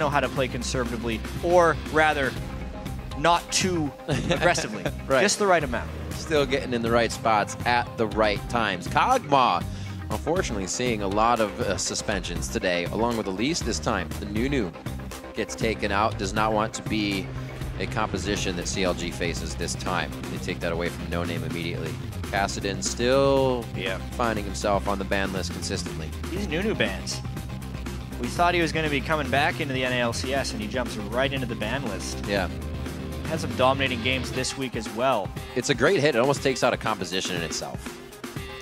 know how to play conservatively, or rather, not too aggressively. Right. Just the right amount. Still getting in the right spots at the right times. Kog'Maw, unfortunately, seeing a lot of suspensions today, along with Elise this time. The Nunu gets taken out, does not want to be a composition that CLG faces this time. They take that away from NoName immediately. Kassadin still finding himself on the ban list consistently. These Nunu bans. We thought he was going to be coming back into the LCS, and he jumps right into the ban list. Yeah. Had some dominating games this week as well. It's a great hit. It almost takes out a composition in itself.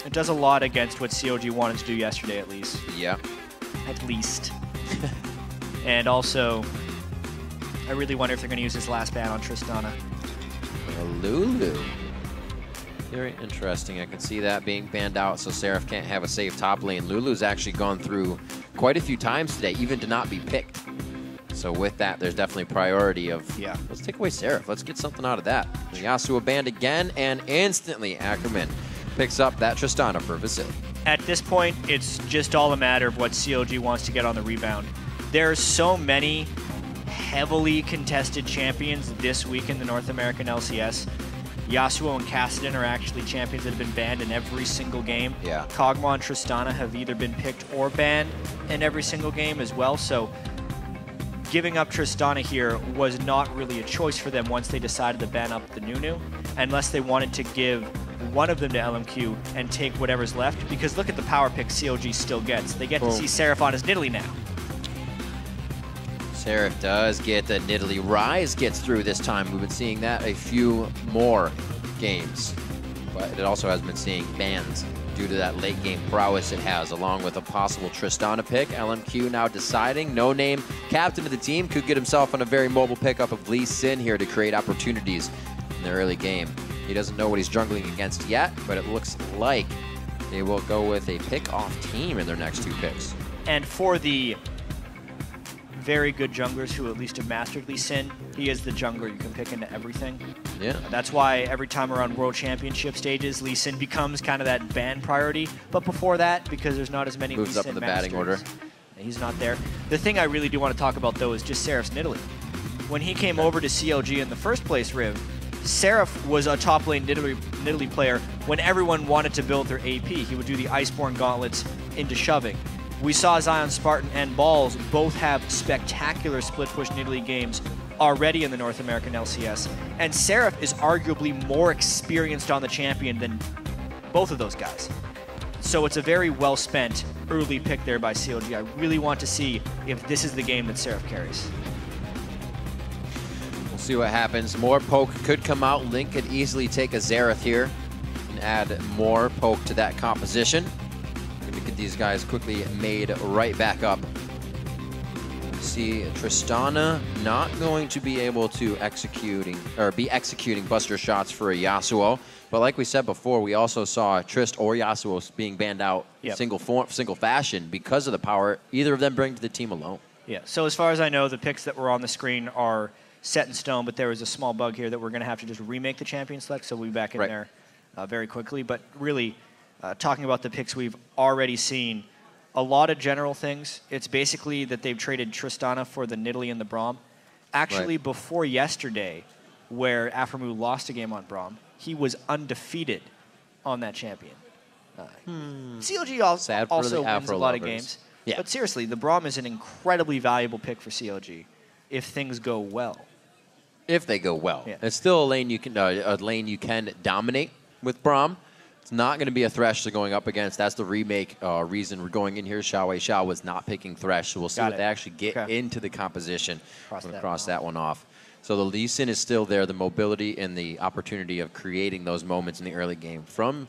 It does a lot against what CLG wanted to do yesterday, at least. Yeah. At least. And also, I really wonder if they're going to use this last ban on Tristana. Lulu. Very interesting. I can see that being banned out, so Seraph can't have a safe top lane. Lulu's actually gone through quite a few times today, even to not be picked. So with that, there's definitely priority of, let's take away Seraph. Let's get something out of that. Yasuo banned again, and instantly Ackerman picks up that Tristana for Vasilii. At this point, it's just all a matter of what CLG wants to get on the rebound. There are so many heavily contested champions this week in the North American LCS. Yasuo and Kassadin are actually champions that have been banned in every single game. Yeah. Kog'Maw and Tristana have either been picked or banned in every single game as well. So giving up Tristana here was not really a choice for them once they decided to ban up the Nunu, unless they wanted to give one of them to LMQ and take whatever's left. Because look at the power pick CLG still gets. They get to see Seraph on his Nidalee now. Seraph does get the Nidalee Rise gets through this time. We've been seeing that a few more games, but it also has been seeing bans due to that late game prowess it has, along with a possible Tristana pick. LMQ now deciding. NoName, captain of the team, could get himself on a very mobile pickup of Lee Sin here to create opportunities in the early game. He doesn't know what he's jungling against yet, but it looks like they will go with a pick-off team in their next two picks. And for the very good junglers who at least have mastered Lee Sin, he is the jungler you can pick into everything. Yeah. That's why every time we're on World Championship stages, Lee Sin becomes kind of that ban priority. But before that, because there's not as many moves Lee up Sin in the masters, batting order. He's not there. The thing I really do want to talk about, though, is just Seraph's Nidalee. When he came over to CLG in the first place, Riv, Seraph was a top lane Nidalee player when everyone wanted to build their AP. He would do the Iceborne gauntlets into shoving. We saw Zion Spartan and Balls both have spectacular split-push Nidalee games already in the North American LCS, and Seraph is arguably more experienced on the champion than both of those guys. So it's a very well-spent early pick there by CLG. I really want to see if this is the game that Seraph carries. We'll see what happens. More poke could come out. Link could easily take a Xerath here and add more poke to that composition. Gonna get these guys quickly made right back up. See Tristana not going to be able to be executing buster shots for a Yasuo. But like we said before, we also saw Trist or Yasuo being banned out single fashion because of the power either of them bring to the team alone. Yeah, so as far as I know, the picks that were on the screen are set in stone, but there was a small bug here that we're going to have to just remake the champion select, so we'll be back in there very quickly. But really, talking about the picks we've already seen, a lot of general things. It's basically that they've traded Tristana for the Nidalee and the Braum. Actually, before yesterday, where Aphromoo lost a game on Braum, he was undefeated on that champion. CLG also wins a lot of games. Yeah. But seriously, the Braum is an incredibly valuable pick for CLG if things go well. If they go well. Yeah. It's still a lane you can dominate with Braum. It's not going to be a Thresh they're going up against. That's the remake reason we're going in here. XiaoWeiXiao was not picking Thresh, so we'll see what they actually get into the composition. I'm going to cross that one off. So the Lee Sin is still there, the mobility and the opportunity of creating those moments in the early game. From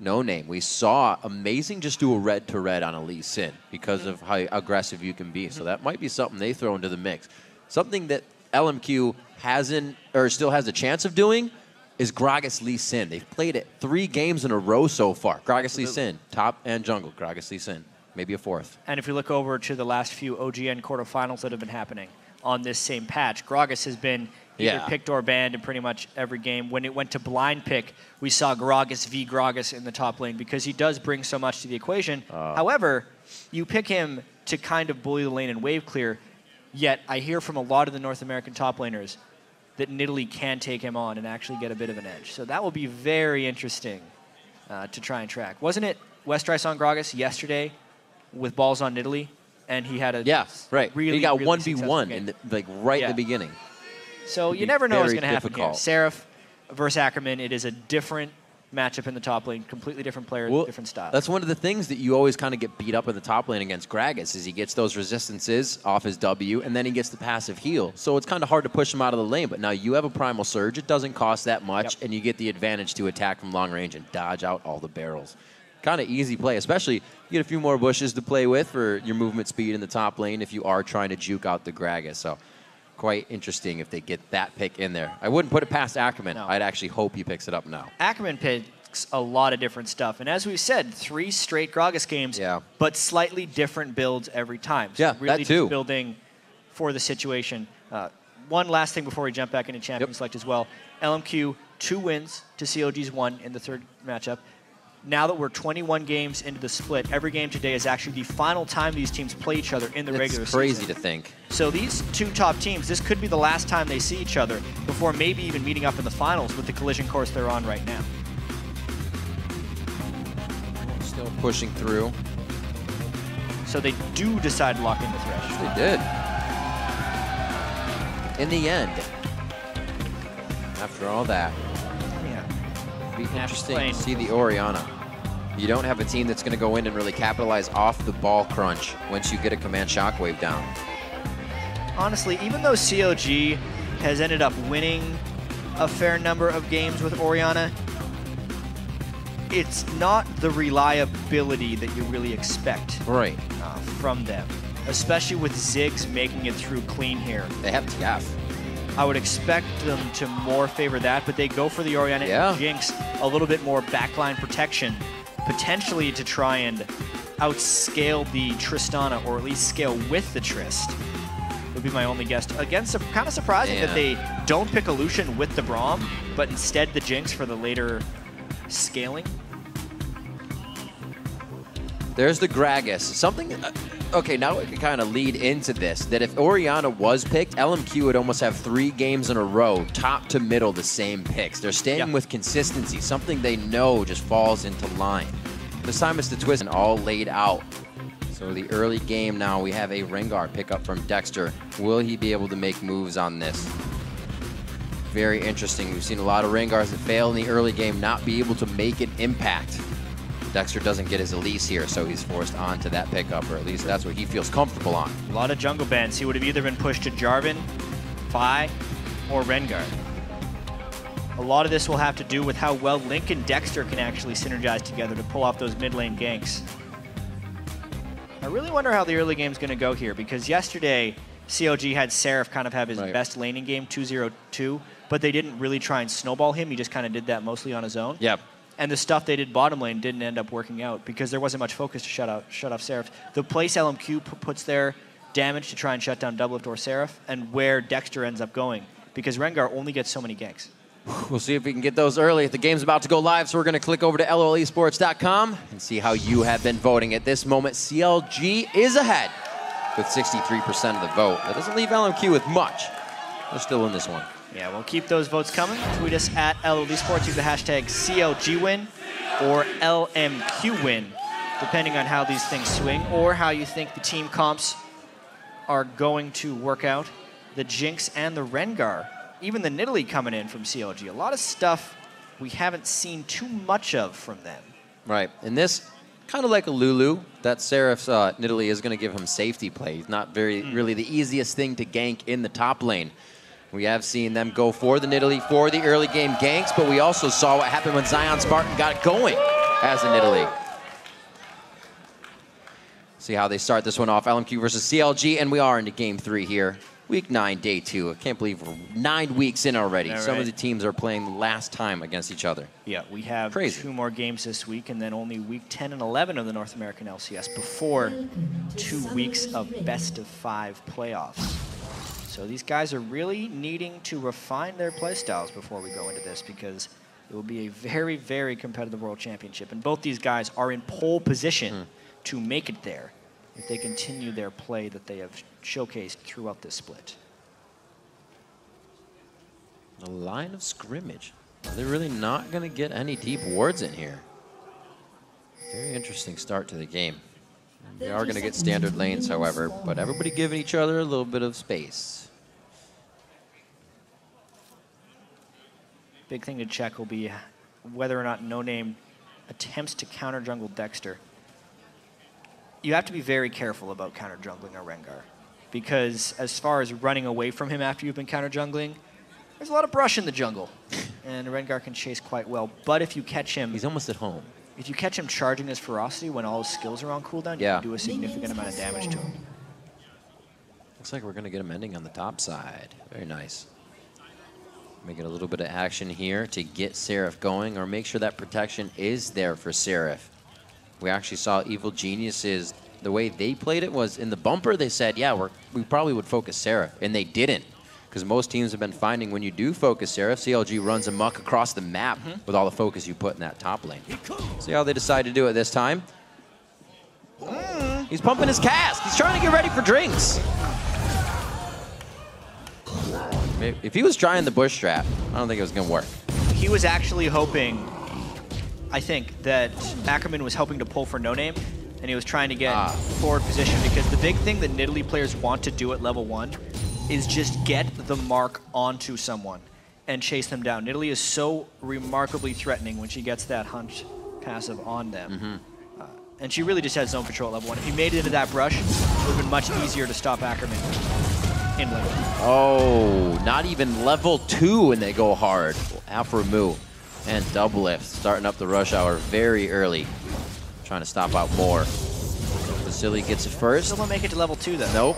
NoName, we saw Amazing just do a red-to-red on a Lee Sin because of how aggressive you can be. So that might be something they throw into the mix. Something that LMQ hasn't, or still has a chance of doing, is Gragas Lee Sin. They've played it 3 games in a row so far. Gragas Lee Sin, top and jungle. Gragas Lee Sin, maybe a 4th. And if we look over to the last few OGN quarterfinals that have been happening on this same patch, Gragas has been either picked or banned in pretty much every game. When it went to blind pick, we saw Gragas v. Gragas in the top lane because he does bring so much to the equation. However, you pick him to kind of bully the lane and wave clear. Yet I hear from a lot of the North American top laners that Nidalee can take him on and actually get a bit of an edge. So that will be very interesting to try and track. Wasn't it Westrice on Gragas yesterday with balls on Nidalee? And he had a really, he got really 1v1 in the beginning. So you never know what's going to happen here. difficult. Seraph versus Ackerman, it is a different matchup in the top lane, completely different player, different style. That's one of the things that you always kind of get beat up in the top lane against Gragas is he gets those resistances off his W, and then he gets the passive heal. So it's kind of hard to push him out of the lane, but now you have a Primal Surge. It doesn't cost that much, and you get the advantage to attack from long range and dodge out all the barrels. Kind of easy play, especially you get a few more bushes to play with for your movement speed in the top lane if you are trying to juke out the Gragas. So quite interesting if they get that pick in there. I wouldn't put it past Ackerman. No. I'd actually hope he picks it up now. Ackerman picks a lot of different stuff. And as we said, 3 straight Gragas games, but slightly different builds every time. So really that too. Just building for the situation. One last thing before we jump back into Champion Select as well. LMQ, 2 wins to CLG's 1 in the 3rd matchup. Now that we're 21 games into the split, every game today is actually the final time these teams play each other in the regular season. It's crazy to think. So these 2 top teams, this could be the last time they see each other before maybe even meeting up in the finals with the collision course they're on right now. Still pushing through. So they do decide to lock into Thresh. They did. In the end, after all that, be interesting to see the Orianna. You don't have a team that's going to go in and really capitalize off the ball crunch once you get a command shockwave down. Honestly, even though CLG has ended up winning a fair number of games with Orianna, it's not the reliability that you really expect from them, especially with Ziggs making it through clean here. They have TF. I would expect them to more favor that, but they go for the Orianna and Jinx, a little bit more backline protection, potentially to try and outscale the Tristana, or at least scale with the Trist. Would be my only guess. Again, kind of surprising that they don't pick a Lucian with the Braum, but instead the Jinx for the later scaling. There's the Gragas. Something... Okay, now we can kind of lead into this, that if Orianna was picked, LMQ would almost have 3 games in a row, top to middle, the same picks. They're staying with consistency, something they know just falls into line. This time it's the twist and all laid out. So the early game now, we have a Rengar pickup from Dexter. Will he be able to make moves on this? Very interesting. We've seen a lot of Rengars that fail in the early game, not be able to make an impact. Dexter doesn't get his Elise here, so he's forced onto that pickup, or at least that's what he feels comfortable on. A lot of jungle bans. He would have either been pushed to Jarvan, Vi, or Rengar. A lot of this will have to do with how well Link and Dexter can actually synergize together to pull off those mid lane ganks. I really wonder how the early game's going to go here, because yesterday CLG had Seraph kind of have his best laning game, 2-0-2, but they didn't really try and snowball him. He just kind of did that mostly on his own. Yep. And the stuff they did bottom lane didn't end up working out because there wasn't much focus to shut off Seraph. The place LMQ puts their damage to try and shut down Doublelift or Seraph, and where Dexter ends up going, because Rengar only gets so many ganks. We'll see if we can get those early. The game's about to go live, so we're going to click over to LOLesports.com and see how you have been voting. At this moment, CLG is ahead with 63% of the vote. That doesn't leave LMQ with much. They're still in this one. Yeah, we'll keep those votes coming. Tweet us at LOLesports. Use the hashtag CLGWin or LMQWin, depending on how these things swing or how you think the team comps are going to work out. The Jinx and the Rengar, even the Nidalee coming in from CLG. A lot of stuff we haven't seen too much of from them. Right, and this, kind of like a Lulu, that Seraph's Nidalee is going to give him safety play. He's not really the easiest thing to gank in the top lane. We have seen them go for the Nidalee for the early game ganks, but we also saw what happened when Zion Spartan got it going as a Nidalee. See how they start this one off, LMQ versus CLG, and we are into game 3 here. Week 9, day 2. I can't believe we're 9 weeks in already. Some of the teams are playing the last time against each other. Yeah, we have 2 more games this week, and then only week 10 and 11 of the North American LCS before 2 weeks of best-of-5 playoffs. So these guys are really needing to refine their playstyles before we go into this, because it will be a very, very competitive World Championship. And both these guys are in pole position to make it there. if they continue their play that they have showcased throughout this split. The line of scrimmage. They're really not going to get any deep wards in here. Very interesting start to the game. They are going to get standard lanes, however, but everybody giving each other a little bit of space. Big thing to check will be whether or not NoName attempts to counter jungle Dexter. You have to be very careful about counter jungling a Rengar, because as far as running away from him after you've been counter jungling, there's a lot of brush in the jungle, and Rengar can chase quite well. But if you catch him... He's almost at home. If you catch him charging his ferocity when all his skills are on cooldown, you can do a significant amount of damage to him. Looks like we're going to get him ending on the top side. Very nice. Make it a little bit of action here to get Seraph going, or make sure that protection is there for Seraph. We actually saw Evil Geniuses, the way they played it was in the bumper, they said, yeah, we probably would focus Seraph, and they didn't. Because most teams have been finding when you do focus Seraph, CLG runs amok across the map with all the focus you put in that top lane. See how they decide to do it this time. He's pumping his cask. He's trying to get ready for drinks. If he was trying the bush trap, I don't think it was going to work. He was actually hoping, I think, that Ackerman was hoping to pull for NoName, and he was trying to get forward position, because the big thing that Nidalee players want to do at level 1 is just get the mark onto someone and chase them down. Nidalee is so remarkably threatening when she gets that hunt passive on them. And she really just has zone control at level 1. If he made it into that brush, it would have been much easier to stop Ackerman in lane. Oh, not even level 2 and they go hard. Aphromoo and Doublelift starting up the rush hour very early. Trying to stop out more. Vasilii gets it first. Still don't make it to level 2 though. Nope.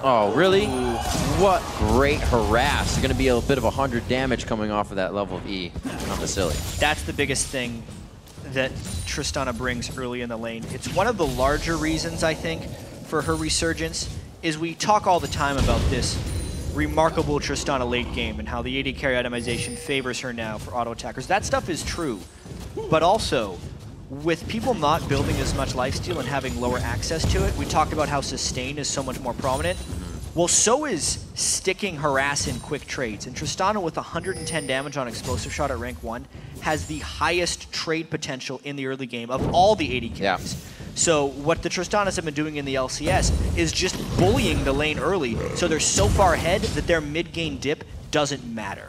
Oh, really? Ooh. What great harass. There's going to be a bit of 100 damage coming off of that level of E on Vasilii. That's the biggest thing that Tristana brings early in the lane. It's one of the larger reasons, I think, for her resurgence, is we talk all the time about this remarkable Tristana late game and how the AD carry itemization favors her now for auto attackers. That stuff is true, but also, with people not building as much lifesteal and having lower access to it, we talk about how sustain is so much more prominent. Well, so is sticking harass in quick trades. And Tristana, with 110 damage on explosive shot at rank 1, has the highest trade potential in the early game of all the AD carries. Yeah. So what the Tristanas have been doing in the LCS is just bullying the lane early, so they're so far ahead that their mid-game dip doesn't matter.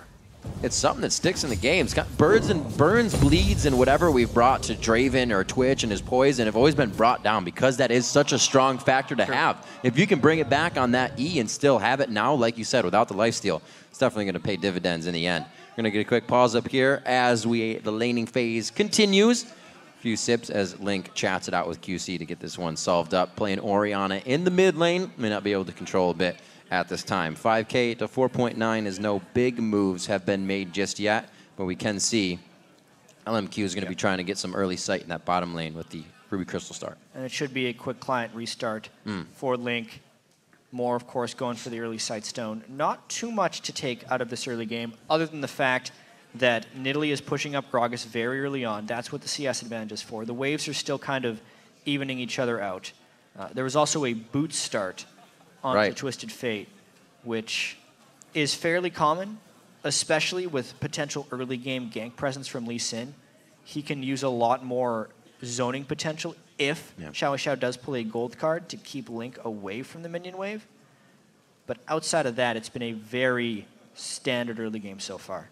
It's something that sticks in the game. It's got burns, bleeds, and whatever we've brought to Draven or Twitch and his poison have always been brought down, because that is such a strong factor to have. If you can bring it back on that E and still have it now, like you said, without the lifesteal, it's definitely going to pay dividends in the end. We're going to get a quick pause up here as the laning phase continues. A few sips as Link chats it out with QC to get this one solved up. Playing Orianna in the mid lane. May not be able to control a bit at this time. 5K to 4.9 is no big moves have been made just yet, but we can see LMQ is going to be trying to get some early sight in that bottom lane with the Ruby Crystal start. And it should be a quick client restart for Link. More, of course, going for the early sight stone. Not too much to take out of this early game, other than the fact that Nidalee is pushing up Gragas very early on. That's what the CS advantage is for. The waves are still kind of evening each other out. There was also a boot start on the Twisted Fate, which is fairly common, especially with potential early game gank presence from Lee Sin. He can use a lot more zoning potential if XiaoWeiXiao does play a gold card to keep Link away from the minion wave. But outside of that, it's been a very standard early game so far.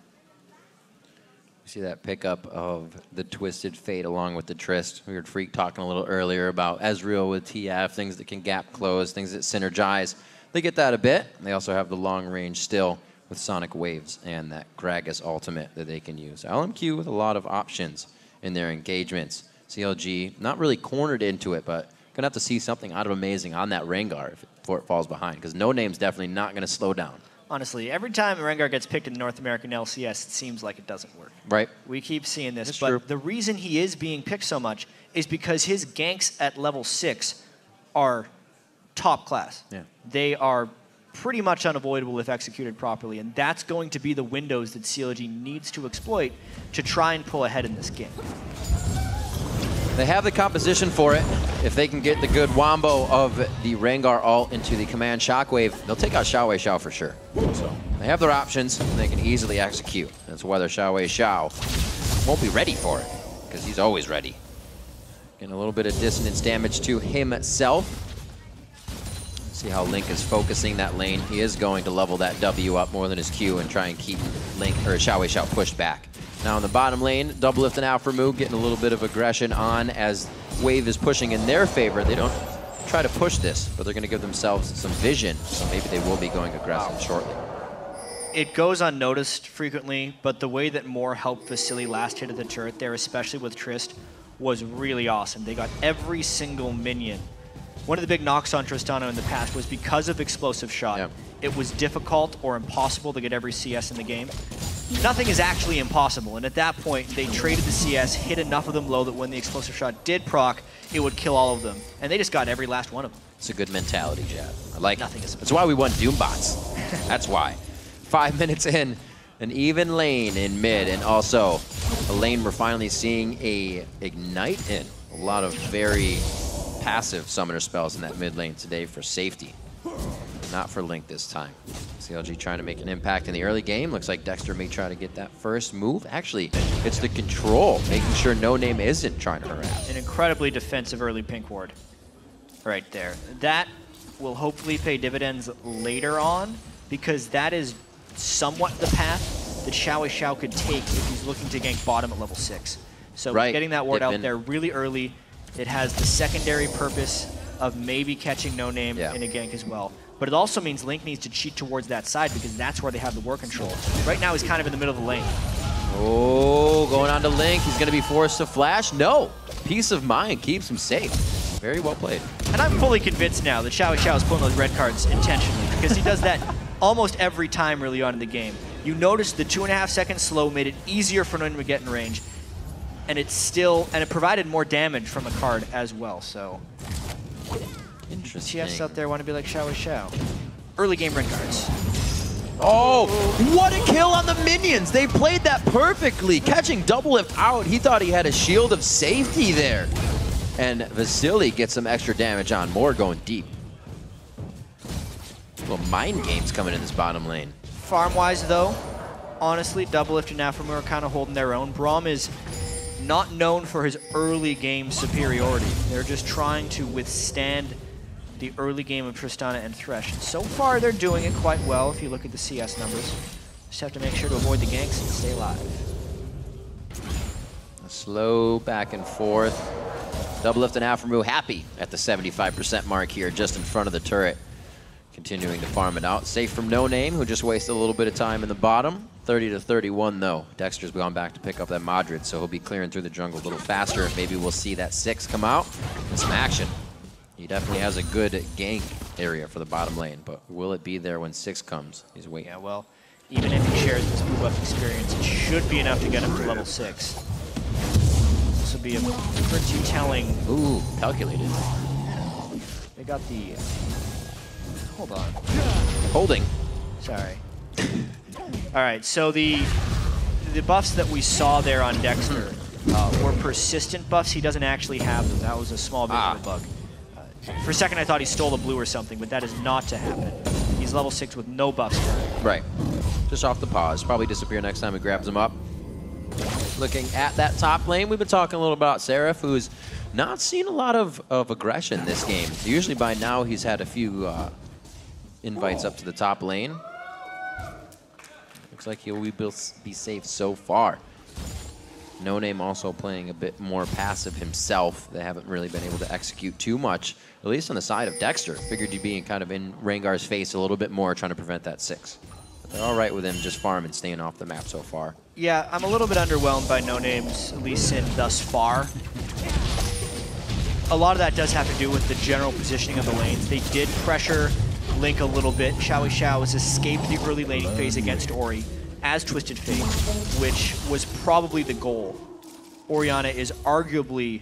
See that pickup of the Twisted Fate along with the Trist. We heard Freak talking a little earlier about Ezreal with TF, things that can gap close, things that synergize. They get that a bit. They also have the long range still with Sonic Waves and that Gragas ultimate that they can use. LMQ with a lot of options in their engagements. CLG not really cornered into it, but going to have to see something out of amazing on that Rengar before it falls behind, because NoName's definitely not going to slow down. Honestly, every time Rengar gets picked in the North American LCS, it seems like it doesn't work. Right. We keep seeing this, That's but true. The reason he is being picked so much is because his ganks at level 6 are top class. Yeah. They are pretty much unavoidable if executed properly, and that's going to be the windows that CLG needs to exploit to try and pull ahead in this game. They have the composition for it. If they can get the good wombo of the Rengar ult into the command shockwave, they'll take out XiaoWeiXiao for sure. So they have their options, and they can easily execute. That's whether XiaoWeiXiao won't be ready for it, because he's always ready. Getting a little bit of dissonance damage to himself. See how Link is focusing that lane. He is going to level that W up more than his Q and try and keep Link or XiaoWeiXiao pushed back. Now in the bottom lane, Doublelift and Aphromoo getting a little bit of aggression on as Wave is pushing in their favor. They don't try to push this, but they're going to give themselves some vision, so maybe they will be going aggressive shortly. It goes unnoticed frequently, but the way that Moore helped Vasilii last hit at the turret there, especially with Trist, was really awesome. They got every single minion. One of the big knocks on Tristana in the past was because of explosive shot. Yeah. It was difficult or impossible to get every CS in the game. Nothing is actually impossible, and at that point, they traded the CS, hit enough of them low that when the explosive shot did proc, it would kill all of them. And they just got every last one of them. It's a good mentality, Jad. I like Nothing it. That's why we won Doombots. That's why. 5 minutes in, an even lane in mid, and also a lane we're finally seeing a Ignite in. A lot of very passive summoner spells in that mid lane today for safety. Not for Link this time. CLG trying to make an impact in the early game. Looks like Dexter may try to get that first move. Actually, it's the control, making sure NoName isn't trying to harass. An incredibly defensive early pink ward right there. That will hopefully pay dividends later on, because that is somewhat the path that XiaoWeiXiao could take if he's looking to gank bottom at level 6. So getting that ward out there really early, it has the secondary purpose of maybe catching NoName in a gank as well. But it also means Link needs to cheat towards that side, because that's where they have the war control. Right now he's kind of in the middle of the lane. Oh, going on to Link. He's going to be forced to flash. No. Peace of mind keeps him safe. Very well played. And I'm fully convinced now that XiaoWeiXiao is pulling those red cards intentionally, because he does that almost every time early on in the game. You notice the 2.5 second slow made it easier for NoName to get in range, and it provided more damage from the card as well, so. Interesting. TS out there want to be like XiaoWeiXiao. Early game red cards. Oh, what a kill on the minions. They played that perfectly. Catching Doublelift out. He thought he had a shield of safety there. And Vasilii gets some extra damage on. Moore going deep. Little mind games coming in this bottom lane. Farm-wise, though, honestly, Doublelift and Aphromoo are kind of holding their own. Braum is not known for his early game superiority. They're just trying to withstand the early game of Tristana and Thresh. And so far, they're doing it quite well if you look at the CS numbers. Just have to make sure to avoid the ganks and stay alive. A slow back and forth. Doublelift and Aphromoo happy at the 75% mark here, just in front of the turret. Continuing to farm it out. Safe from NoName, who just wasted a little bit of time in the bottom. 30-31 though. Dexter's gone back to pick up that Madrid, so he'll be clearing through the jungle a little faster. Maybe we'll see that 6 come out and some action. He definitely has a good gank area for the bottom lane, but will it be there when 6 comes? He's waiting. Yeah, well, even if he shares this move up experience, it should be enough to get him to level 6. This will be a pretty telling. Ooh, calculated. They got the. Hold on. Holding. Sorry. All right, so the buffs that we saw there on Dexter were persistent buffs. He doesn't actually have them. That was a small bit of a bug. For a second, I thought he stole a blue or something, but that is not to happen. He's level 6 with no buffs. Right. Just off the pause. Probably disappear next time he grabs him up. Looking at that top lane, we've been talking a little about Seraph, who's not seen a lot of aggression this game. Usually by now he's had a few invites up to the top lane. Looks like he'll be safe so far. NoName also playing a bit more passive himself. They haven't really been able to execute too much, at least on the side of Dexter. Figured you'd be kind of in Rengar's face a little bit more, trying to prevent that 6. But they're all right with him just farming, staying off the map so far. Yeah, I'm a little bit underwhelmed by NoName's Elise thus far. A lot of that does have to do with the general positioning of the lanes. They did pressure Link a little bit. XiaoWeiXiao has escaped the early laning phase against Ori as Twisted Fate, which was probably the goal. Orianna is arguably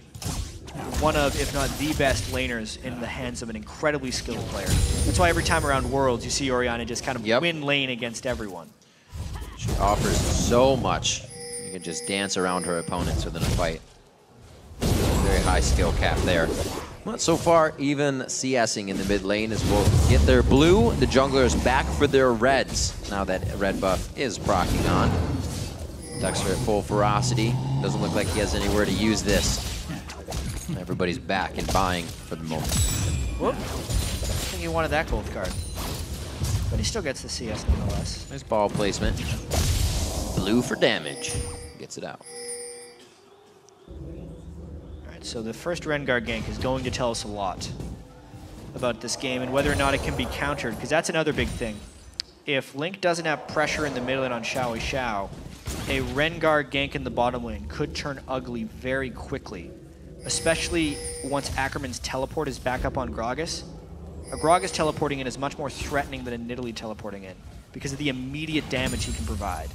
one of, if not the best laners in the hands of an incredibly skilled player. That's why every time around Worlds, you see Orianna just kind of win lane against everyone. She offers so much. You can just dance around her opponents within a fight. Very high skill cap there. But so far, even CSing in the mid lane as we'll get their blue. The junglers back for their reds. Now that red buff is proccing on. Dexter at full ferocity. Doesn't look like he has anywhere to use this. Everybody's back and buying for the moment. Whoop. I think he wanted that gold card. But he still gets the CS nonetheless. Nice ball placement. Blue for damage. Gets it out. Alright, so the first Rengar gank is going to tell us a lot about this game and whether or not it can be countered, because that's another big thing. If Link doesn't have pressure in the mid lane on XiaoWeiXiao, a Rengar gank in the bottom lane could turn ugly very quickly, especially once Ackerman's teleport is back up on Gragas. A Gragas teleporting in is much more threatening than a Nidalee teleporting in because of the immediate damage he can provide.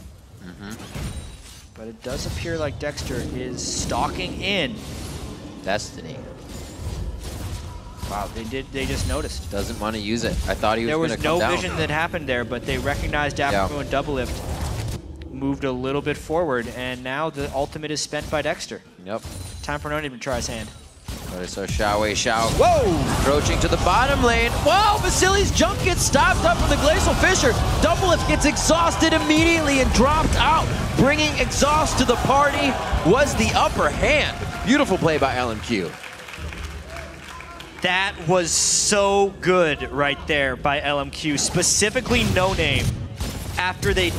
But it does appear like Dexter is stalking in. Destiny. Wow, they just noticed. Doesn't want to use it. I thought he was going to come down. There was no vision that happened there, but they recognized Aphromoo and Doublelift. Moved a little bit forward, and now the ultimate is spent by Dexter. Yep. Time for NoName to try his hand. So XiaoWeiXiao. Whoa! Approaching to the bottom lane. Whoa! Vasilii's jump gets stopped up from the Glacial Fissure. Doublelift gets exhausted immediately and dropped out. Bringing exhaust to the party was the upper hand. Beautiful play by LMQ. That was so good right there by LMQ, specifically NoName. After they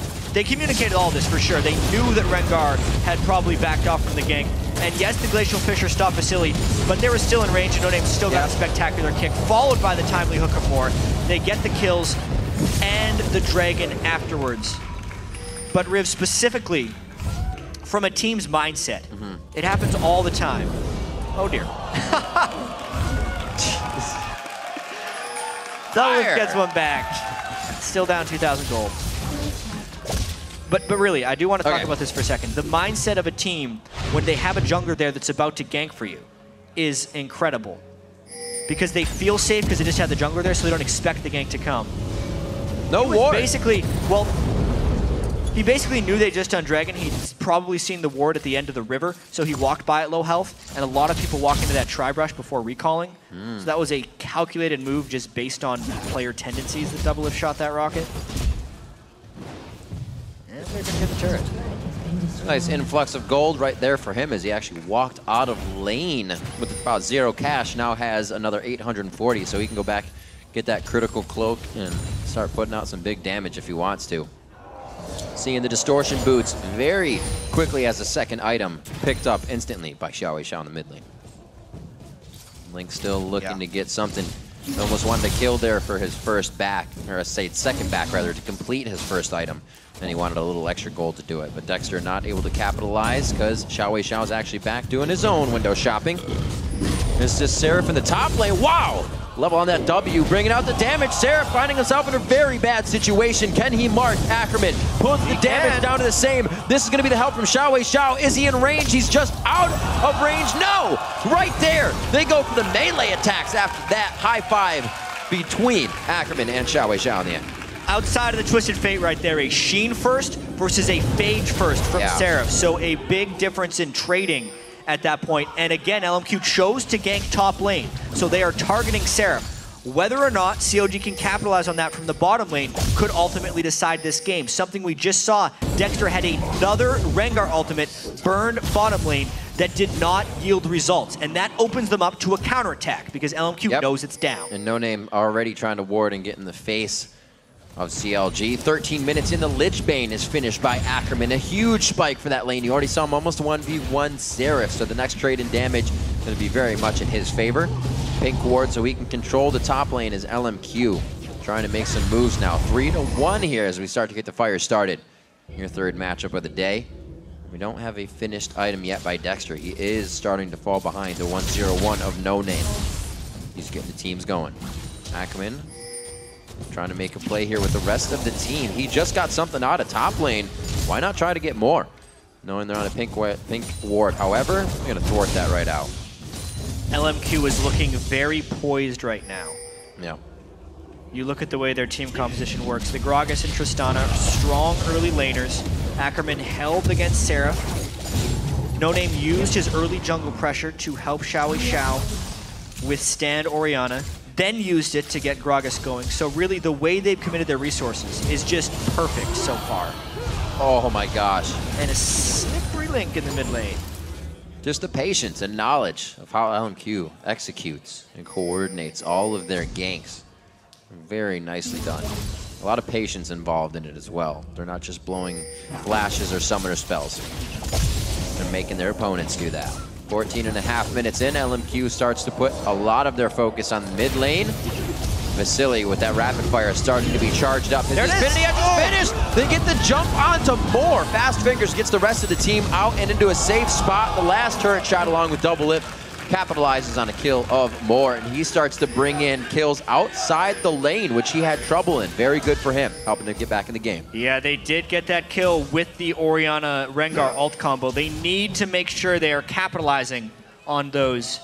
communicated all this for sure. They knew that Rengar had probably backed off from the gank. And yes, the Glacial Fissure stopped Vasilii, but they were still in range, and NoName still got a spectacular kick, followed by the timely hook of more. They get the kills and the dragon afterwards. But Riv, specifically, from a team's mindset, it happens all the time. Oh dear. Doublelift gets one back. Still down 2,000 gold. But really, I do want to talk about this for a second. The mindset of a team when they have a jungler there that's about to gank for you is incredible. Because they feel safe because they just have the jungler there, so they don't expect the gank to come. No ward. Basically, well, he basically knew they just done Dragon. He'd probably seen the ward at the end of the river, so he walked by at low health, and a lot of people walk into that tri-brush before recalling. So that was a calculated move just based on player tendencies that Doublelift shot that rocket. And they're gonna hit the turret. Nice influx of gold right there for him as he actually walked out of lane with about 0 cash. Now has another 840, so he can go back, get that critical cloak, and start putting out some big damage if he wants to. Seeing the distortion boots very quickly as a second item picked up instantly by XiaoWeiXiao in the mid lane. Link still looking to get something. Almost wanted to kill there for his first back, or say second back rather, to complete his first item. And he wanted a little extra gold to do it. But Dexter not able to capitalize because XiaoWeiXiao is actually back doing his own window shopping. This is Seraph in the top lane. Wow! Level on that W, bringing out the damage. Seraph finding himself in a very bad situation. Can he mark Ackerman? Pulls the damage down to the same. This is going to be the help from XiaoWeiXiao. Is he in range? He's just out of range. No! Right there. They go for the melee attacks after that high five between Ackerman and XiaoWeiXiao in the end. Outside of the Twisted Fate right there, a Sheen first versus a Phage first from Seraph. So a big difference in trading at that point. And again, LMQ chose to gank top lane. So they are targeting Seraph. Whether or not CLG can capitalize on that from the bottom lane could ultimately decide this game. Something we just saw, Dexter had another Rengar ultimate burned bottom lane that did not yield results. And that opens them up to a counterattack because LMQ knows it's down. And NoName already trying to ward and get in the face of CLG. 13 minutes in, the Lich Bane is finished by Ackerman. A huge spike for that lane. You already saw him almost 1v1 Seraph, so the next trade in damage is going to be very much in his favor. Pink ward so he can control the top lane is LMQ. Trying to make some moves now. 3-1 here as we start to get the fire started. Your third matchup of the day. We don't have a finished item yet by Dexter. He is starting to fall behind the 1-0-1 of NoName. He's getting the teams going. Ackerman trying to make a play here with the rest of the team. He just got something out of top lane. Why not try to get more? Knowing they're on a pink ward. However, I'm going to thwart that right out. LMQ is looking very poised right now. Yeah. You look at the way their team composition works. The Gragas and Tristana are strong early laners. Ackerman held against Seraph. NoName used his early jungle pressure to help XiaoWeiXiao withstand Orianna, then used it to get Gragas going. So really, the way they've committed their resources is just perfect so far. Oh my gosh. And a slippery link in the mid lane. Just the patience and knowledge of how LMQ executes and coordinates all of their ganks. Very nicely done. A lot of patience involved in it as well. They're not just blowing flashes or summoner spells. They're making their opponents do that. 14.5 minutes in, LMQ starts to put a lot of their focus on the mid lane. Vasilii with that rapid fire starting to be charged up. His Infinity Edge is finished. They get the jump onto more. Fast Fingers gets the rest of the team out and into a safe spot. The last turret shot along with Doublelift capitalizes on a kill of Moore, and he starts to bring in kills outside the lane, which he had trouble in. Very good for him, helping to get back in the game. Yeah, they did get that kill with the Orianna Rengar ult combo. They need to make sure they are capitalizing on those.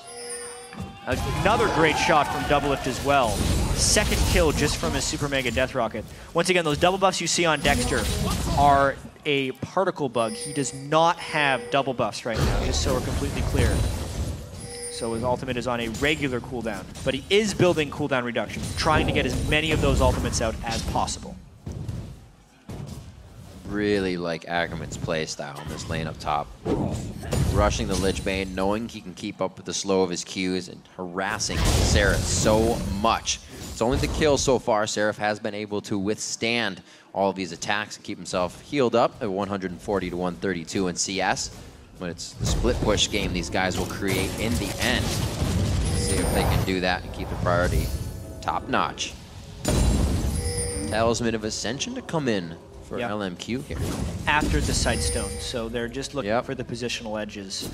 Another great shot from Doublelift as well. Second kill just from his Super Mega Death Rocket. Once again, those double buffs you see on Dexter are a particle bug. He does not have double buffs right now, just so we're completely clear. So his ultimate is on a regular cooldown, but he is building cooldown reduction, trying to get as many of those ultimates out as possible. Really like Ackerman's playstyle on this lane up top. Rushing the Lich Bane, knowing he can keep up with the slow of his Qs, and harassing Seraph so much. It's only the kill so far. Seraph has been able to withstand all of these attacks and keep himself healed up at 140 to 132 in CS. But it's the split push game these guys will create in the end. See if they can do that and keep the priority top notch. Talisman of Ascension to come in for LMQ here. After the Sightstone, so they're just looking for the positional edges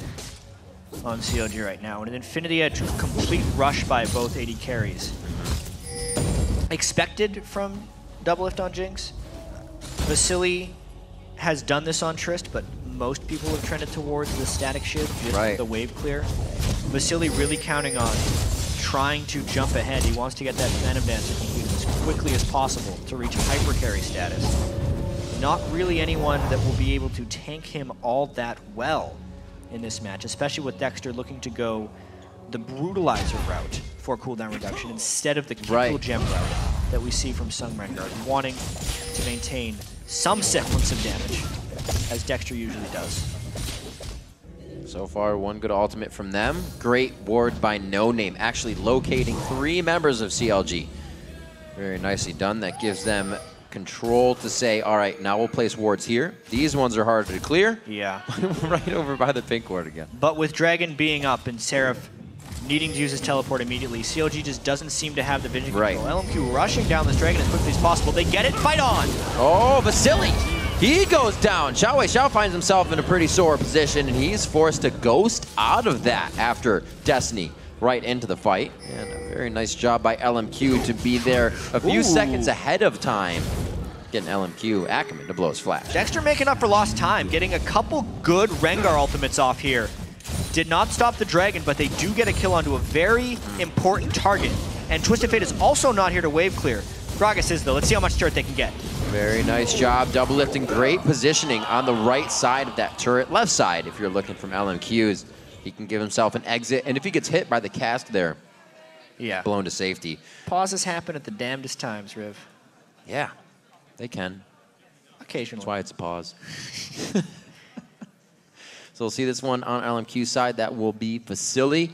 on CLG right now. And an Infinity Edge complete rush by both AD carries. Expected from Doublelift on Jinx. Vasilii has done this on Trist, but most people have trended towards the static shiv, just the wave clear. Vasilii really counting on trying to jump ahead. He wants to get that Phantom Dancer completed as quickly as possible to reach hyper carry status. Not really anyone that will be able to tank him all that well in this match, especially with Dexter looking to go the Brutalizer route for cooldown reduction instead of the Kill Gem route that we see from Sung Rengar, wanting to maintain some semblance of damage, as Dexter usually does. So far, one good ultimate from them. Great ward by NoName, actually locating 3 members of CLG. Very nicely done. That gives them control to say, all right, now we'll place wards here. These ones are harder to clear. Yeah. Right over by the pink ward again. But with Dragon being up and Seraph needing to use his teleport immediately, CLG just doesn't seem to have the vision control. LMQ rushing down this Dragon as quickly as possible. They get it, fight on! Oh, Vasilii! He goes down. XiaoWeiXiao finds himself in a pretty sore position, and he's forced to ghost out of that after Destiny right into the fight. And a very nice job by LMQ to be there a few seconds ahead of time, getting LMQ Ackerman to blow his flash. Dexter making up for lost time, getting a couple good Rengar ultimates off here. Did not stop the Dragon, but they do get a kill onto a very important target. And Twisted Fate is also not here to wave clear. Gragas is, though. Let's see how much turret they can get. Very nice job. Doublelifting, great positioning on the right side of that turret. Left side, if you're looking from LMQ's. He can give himself an exit. And if he gets hit by the cast there, blown to safety. Pauses happen at the damnedest times, Riv. Yeah, they can. Occasionally. That's why it's a pause. So we'll see this one on LMQ's side. That will be Vasilii.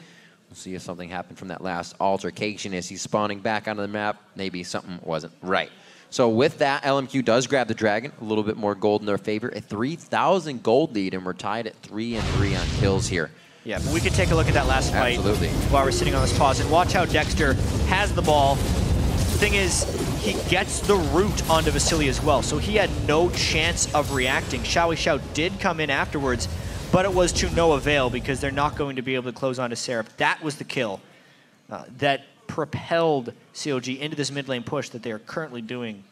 We'll see if something happened from that last altercation as he's spawning back onto the map. Maybe something wasn't right. So with that, LMQ does grab the Dragon. A little bit more gold in their favor. A 3,000 gold lead, and we're tied at 3-3 on kills here. Yeah, but we can take a look at that last fight while we're sitting on this pause. And watch how Dexter has the ball. The thing is, he gets the root onto Vasilii as well, so he had no chance of reacting. XiaoWeiXiao did come in afterwards, but it was to no avail because they're not going to be able to close onto Seraph. That was the kill that propelled CLG into this mid lane push that they are currently doing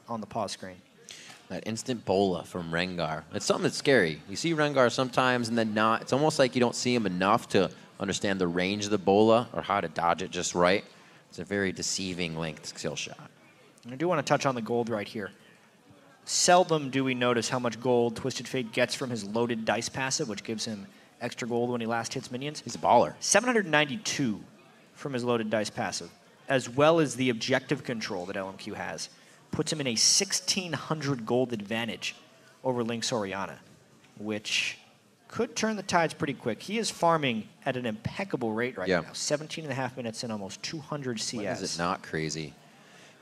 on the pause screen. That instant bola from Rengar. It's something that's scary. You see Rengar sometimes and then not. It's almost like you don't see him enough to understand the range of the bola or how to dodge it just right. It's a very deceiving linked skill shot. I do want to touch on the gold right here. seldom do we notice how much gold Twisted Fate gets from his loaded dice passive, which gives him extra gold when he last hits minions. He's a baller. 792 from his loaded dice passive, as well as the objective control that LMQ has, puts him in a 1,600 gold advantage over Link's Orianna, which could turn the tides pretty quick. He is farming at an impeccable rate right now. 17.5 minutes and almost 200 CS. When is it not crazy?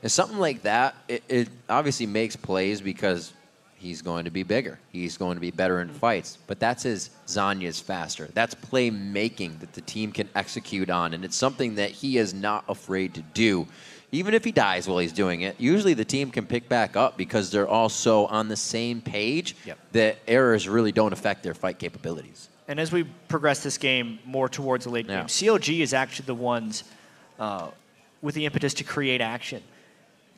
And something like that, it obviously makes plays because he's going to be bigger. He's going to be better in fights. But that's his Zhonya's faster. That's playmaking that the team can execute on. And it's something that he is not afraid to do. Even if he dies while he's doing it, usually the team can pick back up because they're all so on the same page that errors really don't affect their fight capabilities. And as we progress this game more towards the late game, CLG is actually the ones with the impetus to create action.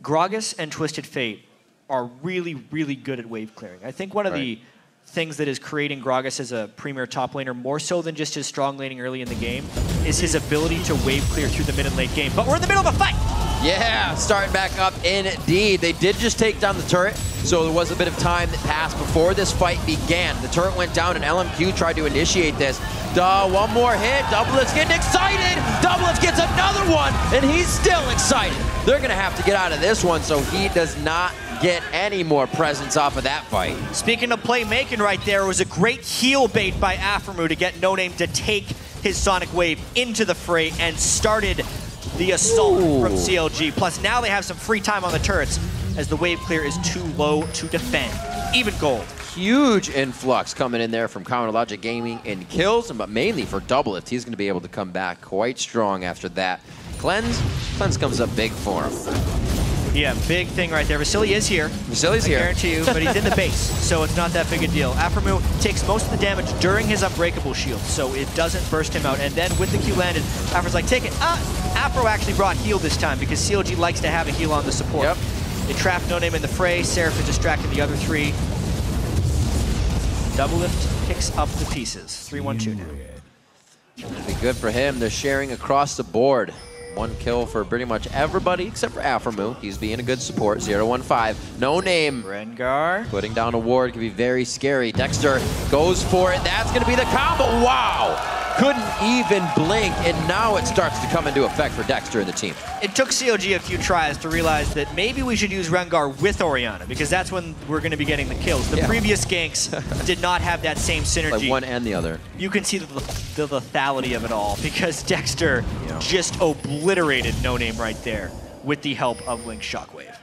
Gragas and Twisted Fate are really, really good at wave clearing. I think one of the things that is creating Gragas as a premier top laner, more so than just his strong laning early in the game, is his ability to wave clear through the mid and late game. But we're in the middle of a fight! Yeah, starting back up indeed. They did just take down the turret, so there was a bit of time that passed before this fight began. The turret went down and LMQ tried to initiate this. One more hit, Doublelift's getting excited! Doublelift gets another one, and he's still excited. They're gonna have to get out of this one so he does not get any more presence off of that fight. Speaking of playmaking right there, it was a great heal bait by Aphromoo to get NoName to take his Sonic Wave into the fray and started the assault from CLG. Plus now they have some free time on the turrets as the wave clear is too low to defend. Even gold. Huge influx coming in there from Counter Logic Gaming in kills, but mainly for Doublelift. He's going to be able to come back quite strong after that. Cleanse comes up big for him. Yeah, big thing right there. Vasilii is here. Vasilii's here. I guarantee you, but he's in the base, so it's not that big a deal. Aphromoo takes most of the damage during his Unbreakable Shield, so it doesn't burst him out. And then with the Q landed, Aphro's like, take it. Aphro actually brought heal this time because CLG likes to have a heal on the support. Yep. They trap NoName in the fray. Seraph is distracting the other three. Doublelift picks up the pieces. 3-1-2 now. It'll be good for him. They're sharing across the board. One kill for pretty much everybody except for Aphromoo. He's being a good support. 0-1-5. NoName. Rengar. Putting down a ward can be very scary. Dexter goes for it. That's going to be the combo. Wow. Couldn't even blink, and now it starts to come into effect for Dexter and the team. It took CLG a few tries to realize that maybe we should use Rengar with Orianna, because that's when we're going to be getting the kills. The previous ganks did not have that same synergy. Like one and the other. You can see the lethality of it all, because Dexter just obliterated NoName right there with the help of Link's Shockwave.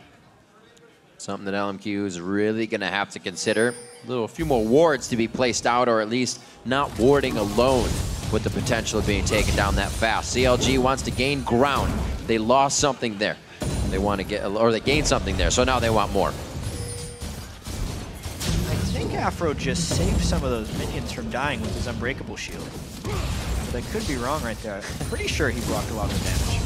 Something that LMQ is really going to have to consider. A few more wards to be placed out, or at least not warding alone with the potential of being taken down that fast. CLG wants to gain ground. They lost something there. They want to get, or they gained something there, so now they want more. I think Aphro just saved some of those minions from dying with his Unbreakable Shield. But I could be wrong right there. I'm pretty sure he blocked a lot of damage.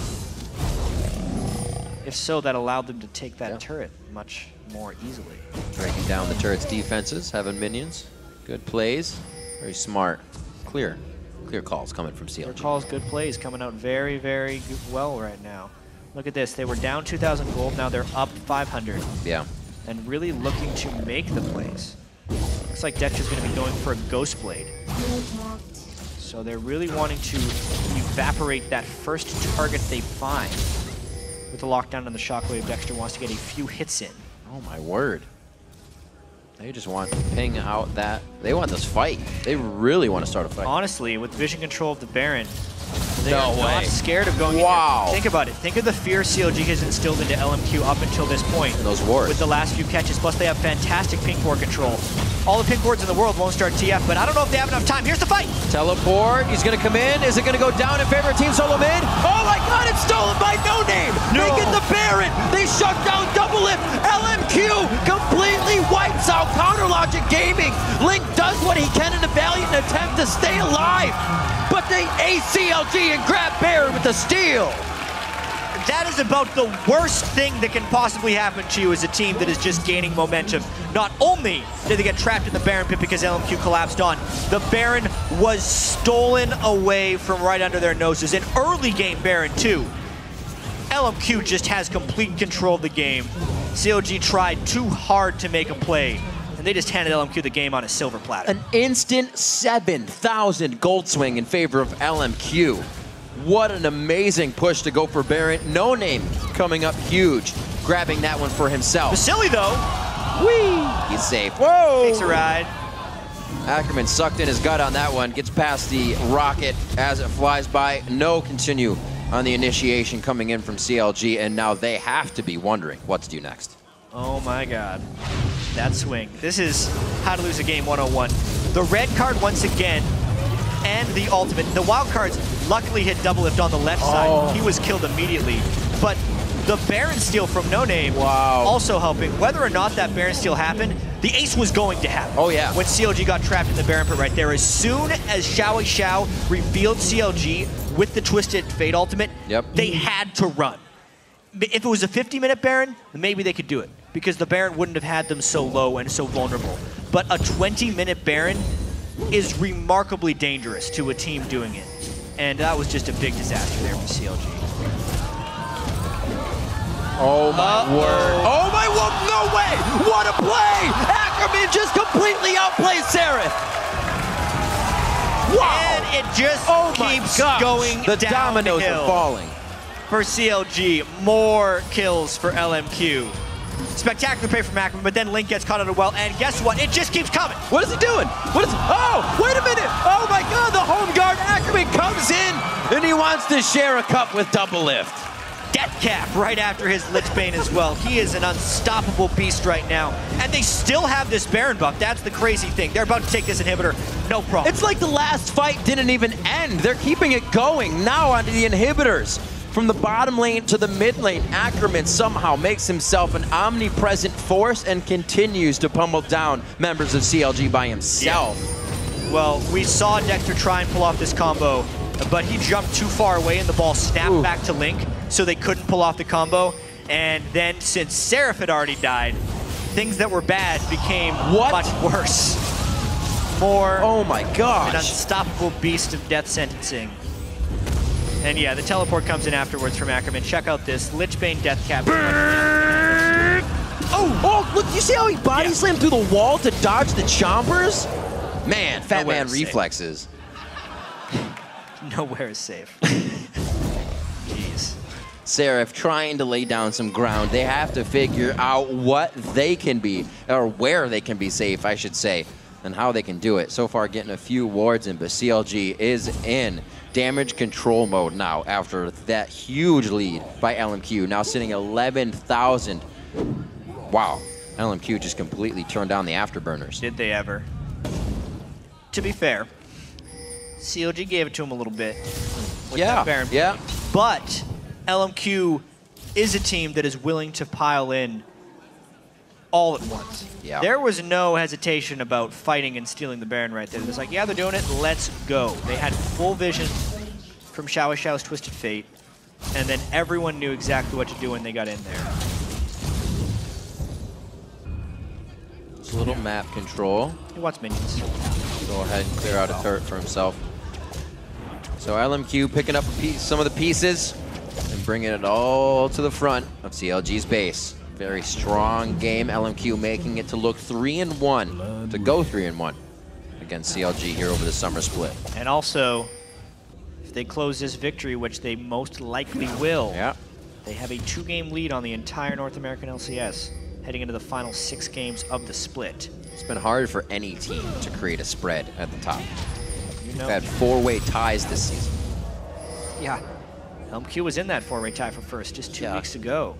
If so, that allowed them to take that turret much more easily. Breaking down the turret's defenses, having minions. Good plays. Very smart. Clear calls coming from CLG. Clear calls, good plays coming out very, very well right now. Look at this. They were down 2,000 gold. Now they're up 500. Yeah. And really looking to make the plays. Looks like Dexter's going to be going for a Ghost Blade. So they're really wanting to evaporate that first target they find. With the lockdown and the Shockwave, Dexter wants to get a few hits in. Oh my word. They just want to ping out that. They want this fight. They really want to start a fight. Honestly, with vision control of the Baron, they no are way. not scared of going in there. Think about it. Think of the fear CLG has instilled into LMQ up until this point. And those wards. With the last few catches. Plus, they have fantastic pink ward control. All the pink wards in the world won't start TF, but I don't know if they have enough time. Here's the fight. Teleport. He's going to come in. Is it going to go down in favor of Team Solo Mid? Oh my god, it's stolen by NoName. They get the Baron. They shut down Doublelift. LMQ completely wipes out Counter Logic Gaming. Link does what he can in a valiant attempt to stay alive. But they ace CLG and grab Baron with the steal. That is about the worst thing that can possibly happen to you as a team that is just gaining momentum. Not only did they get trapped in the Baron pit because LMQ collapsed on, the Baron was stolen away from right under their noses. An early game Baron too. LMQ just has complete control of the game. CLG tried too hard to make a play, and they just handed LMQ the game on a silver platter. An instant 7,000 gold swing in favor of LMQ. What an amazing push to go for Baron. NoName coming up huge, grabbing that one for himself. Vasilii, though. Whee! He's safe. Whoa! Takes a ride. Ackerman sucked in his gut on that one, gets past the rocket as it flies by. No continue on the initiation coming in from CLG, and now they have to be wondering what to do next. Oh my god. That swing. This is how to lose a game 101. The red card once again, and the ultimate. The wild cards luckily hit Doublelift on the left side. He was killed immediately. But the Baron steal from NoName also helping. Whether or not that Baron steal happened, the ace was going to happen. Oh yeah. When CLG got trapped in the Baron pit right there. As soon as XiaoWeiXiao revealed CLG with the Twisted Fate ultimate, they had to run. If it was a 50-minute Baron, maybe they could do it, because the Baron wouldn't have had them so low and so vulnerable. But a 20-minute Baron is remarkably dangerous to a team doing it. And that was just a big disaster there for CLG. Oh my word. Oh my word, no way! What a play! Ackerman just completely outplays Seraph. Wow! And it just keeps going down the dominoes are falling. For CLG, more kills for LMQ. Spectacular play from Ackerman, but then Link gets caught out of well, and guess what? It just keeps coming. What is he doing? What is? Oh, wait a minute! Oh my God! The home guard Ackerman comes in, and he wants to share a cup with Doublelift. Death cap right after his Lich Bane as well. He is an unstoppable beast right now, and they still have this Baron buff. That's the crazy thing. They're about to take this inhibitor, no problem. It's like the last fight didn't even end. They're keeping it going now onto the inhibitors. From the bottom lane to the mid lane, Ackerman somehow makes himself an omnipresent force and continues to pummel down members of CLG by himself. Yeah. Well, we saw Dexter try and pull off this combo, but he jumped too far away and the ball snapped back to Link, so they couldn't pull off the combo. And then since Seraph had already died, things that were bad became much worse. More oh my gosh. An unstoppable beast of death sentencing. And yeah, the teleport comes in afterwards from Ackerman. Check out this Lich Bane death cap. Oh, look, you see how he body slammed through the wall to dodge the chompers? Man, fat man reflexes. Nowhere is safe. Jeez. Seraph trying to lay down some ground. They have to figure out what they can be, or where they can be safe, I should say, and how they can do it. So far, getting a few wards in, but CLG is in damage control mode now after that huge lead by LMQ. Now sitting 11,000. Wow. LMQ just completely turned down the afterburners. Did they ever? To be fair, CLG gave it to him a little bit. With that Baron. But LMQ is a team that is willing to pile in all at once. There was no hesitation about fighting and stealing the Baron right there. It was like, yeah, they're doing it, let's go. They had full vision from XiaoWeiXiao's Twisted Fate, and then everyone knew exactly what to do when they got in there. It's a little map control. He wants minions. Go ahead and clear out a turret for himself. So LMQ picking up some of the pieces and bringing it all to the front of CLG's base. Very strong game. LMQ making it to look 3-1, to go 3-1 against CLG here over the summer split. And also, if they close this victory, which they most likely will, they have a 2-game lead on the entire North American LCS, heading into the final 6 games of the split. It's been hard for any team to create a spread at the top. You know, We've had 4-way ties this season. Yeah, LMQ was in that 4-way tie for first just 2 weeks ago.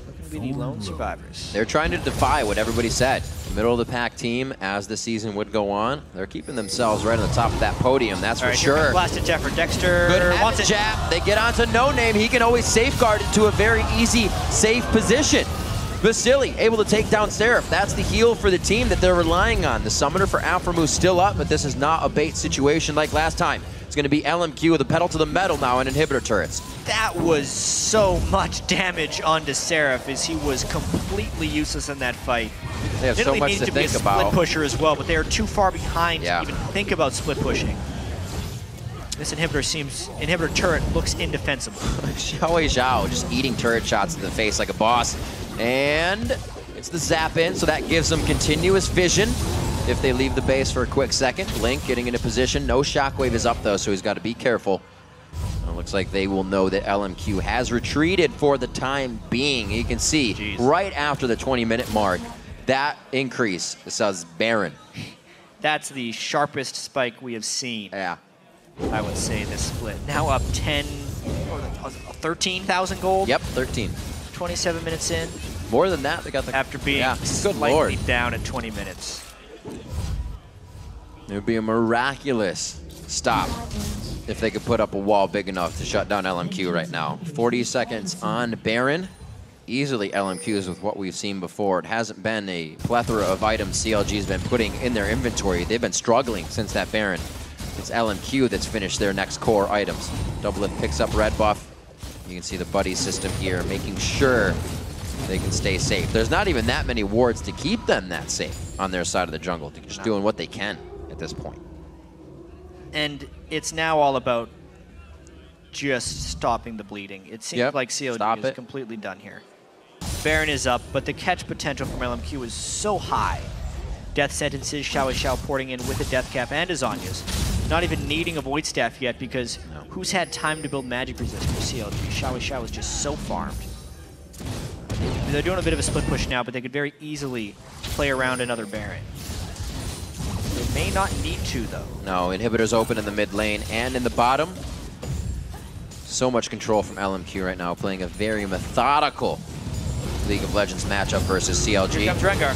Looking to be the lone survivors. They're trying to defy what everybody said. Middle of the pack team, as the season would go on, they're keeping themselves right on the top of that podium, that's for sure. Blasted Jeff for Dexter. Good jab. They get onto NoName. He can always safeguard it to a very easy, safe position. Vasilii able to take down Seraph. That's the heal for the team that they're relying on. The summoner for Aphromoo still up, but this is not a bait situation like last time. It's going to be LMQ with a pedal to the metal now in inhibitor turrets. That was so much damage onto Seraph as he was completely useless in that fight. They have so much to think about. Split pusher as well, but they are too far behind to even think about split pushing. This inhibitor turret looks indefensible. XiaoWeiXiao just eating turret shots to the face like a boss. And it's the zap in, so that gives them continuous vision if they leave the base for a quick second. Link getting into position. No shockwave is up though, so he's got to be careful. It looks like they will know that LMQ has retreated for the time being. You can see right after the 20-minute mark, that increase says Baron. That's the sharpest spike we have seen. Yeah. I would say this split. Now up 13,000 gold? Yep, 13. 27 minutes in. More than that, they got the... After being slightly down at 20 minutes. It would be a miraculous stop if they could put up a wall big enough to shut down LMQ right now. 40 seconds on Baron. Easily LMQs with what we've seen before. It hasn't been a plethora of items CLG's been putting in their inventory. They've been struggling since that Baron. It's LMQ that's finished their next core items. Doublelift picks up red buff. You can see the buddy system here, making sure they can stay safe. There's not even that many wards to keep them that safe on their side of the jungle. They're just doing what they can at this point. And it's now all about just stopping the bleeding. It seems like CLG is completely done here. Baron is up, but the catch potential from LMQ is so high. Death sentences, XiaoWeiXiao porting in with a death cap and a Zhonya's. Not even needing a Void Staff yet because who's had time to build magic resist for CLG? XiaoWeiXiao is just so farmed. They're doing a bit of a split push now, but they could very easily play around another Baron. They may not need to, though. No, inhibitors open in the mid lane and in the bottom. So much control from LMQ right now, playing a very methodical League of Legends matchup versus CLG. Here comes Rengar.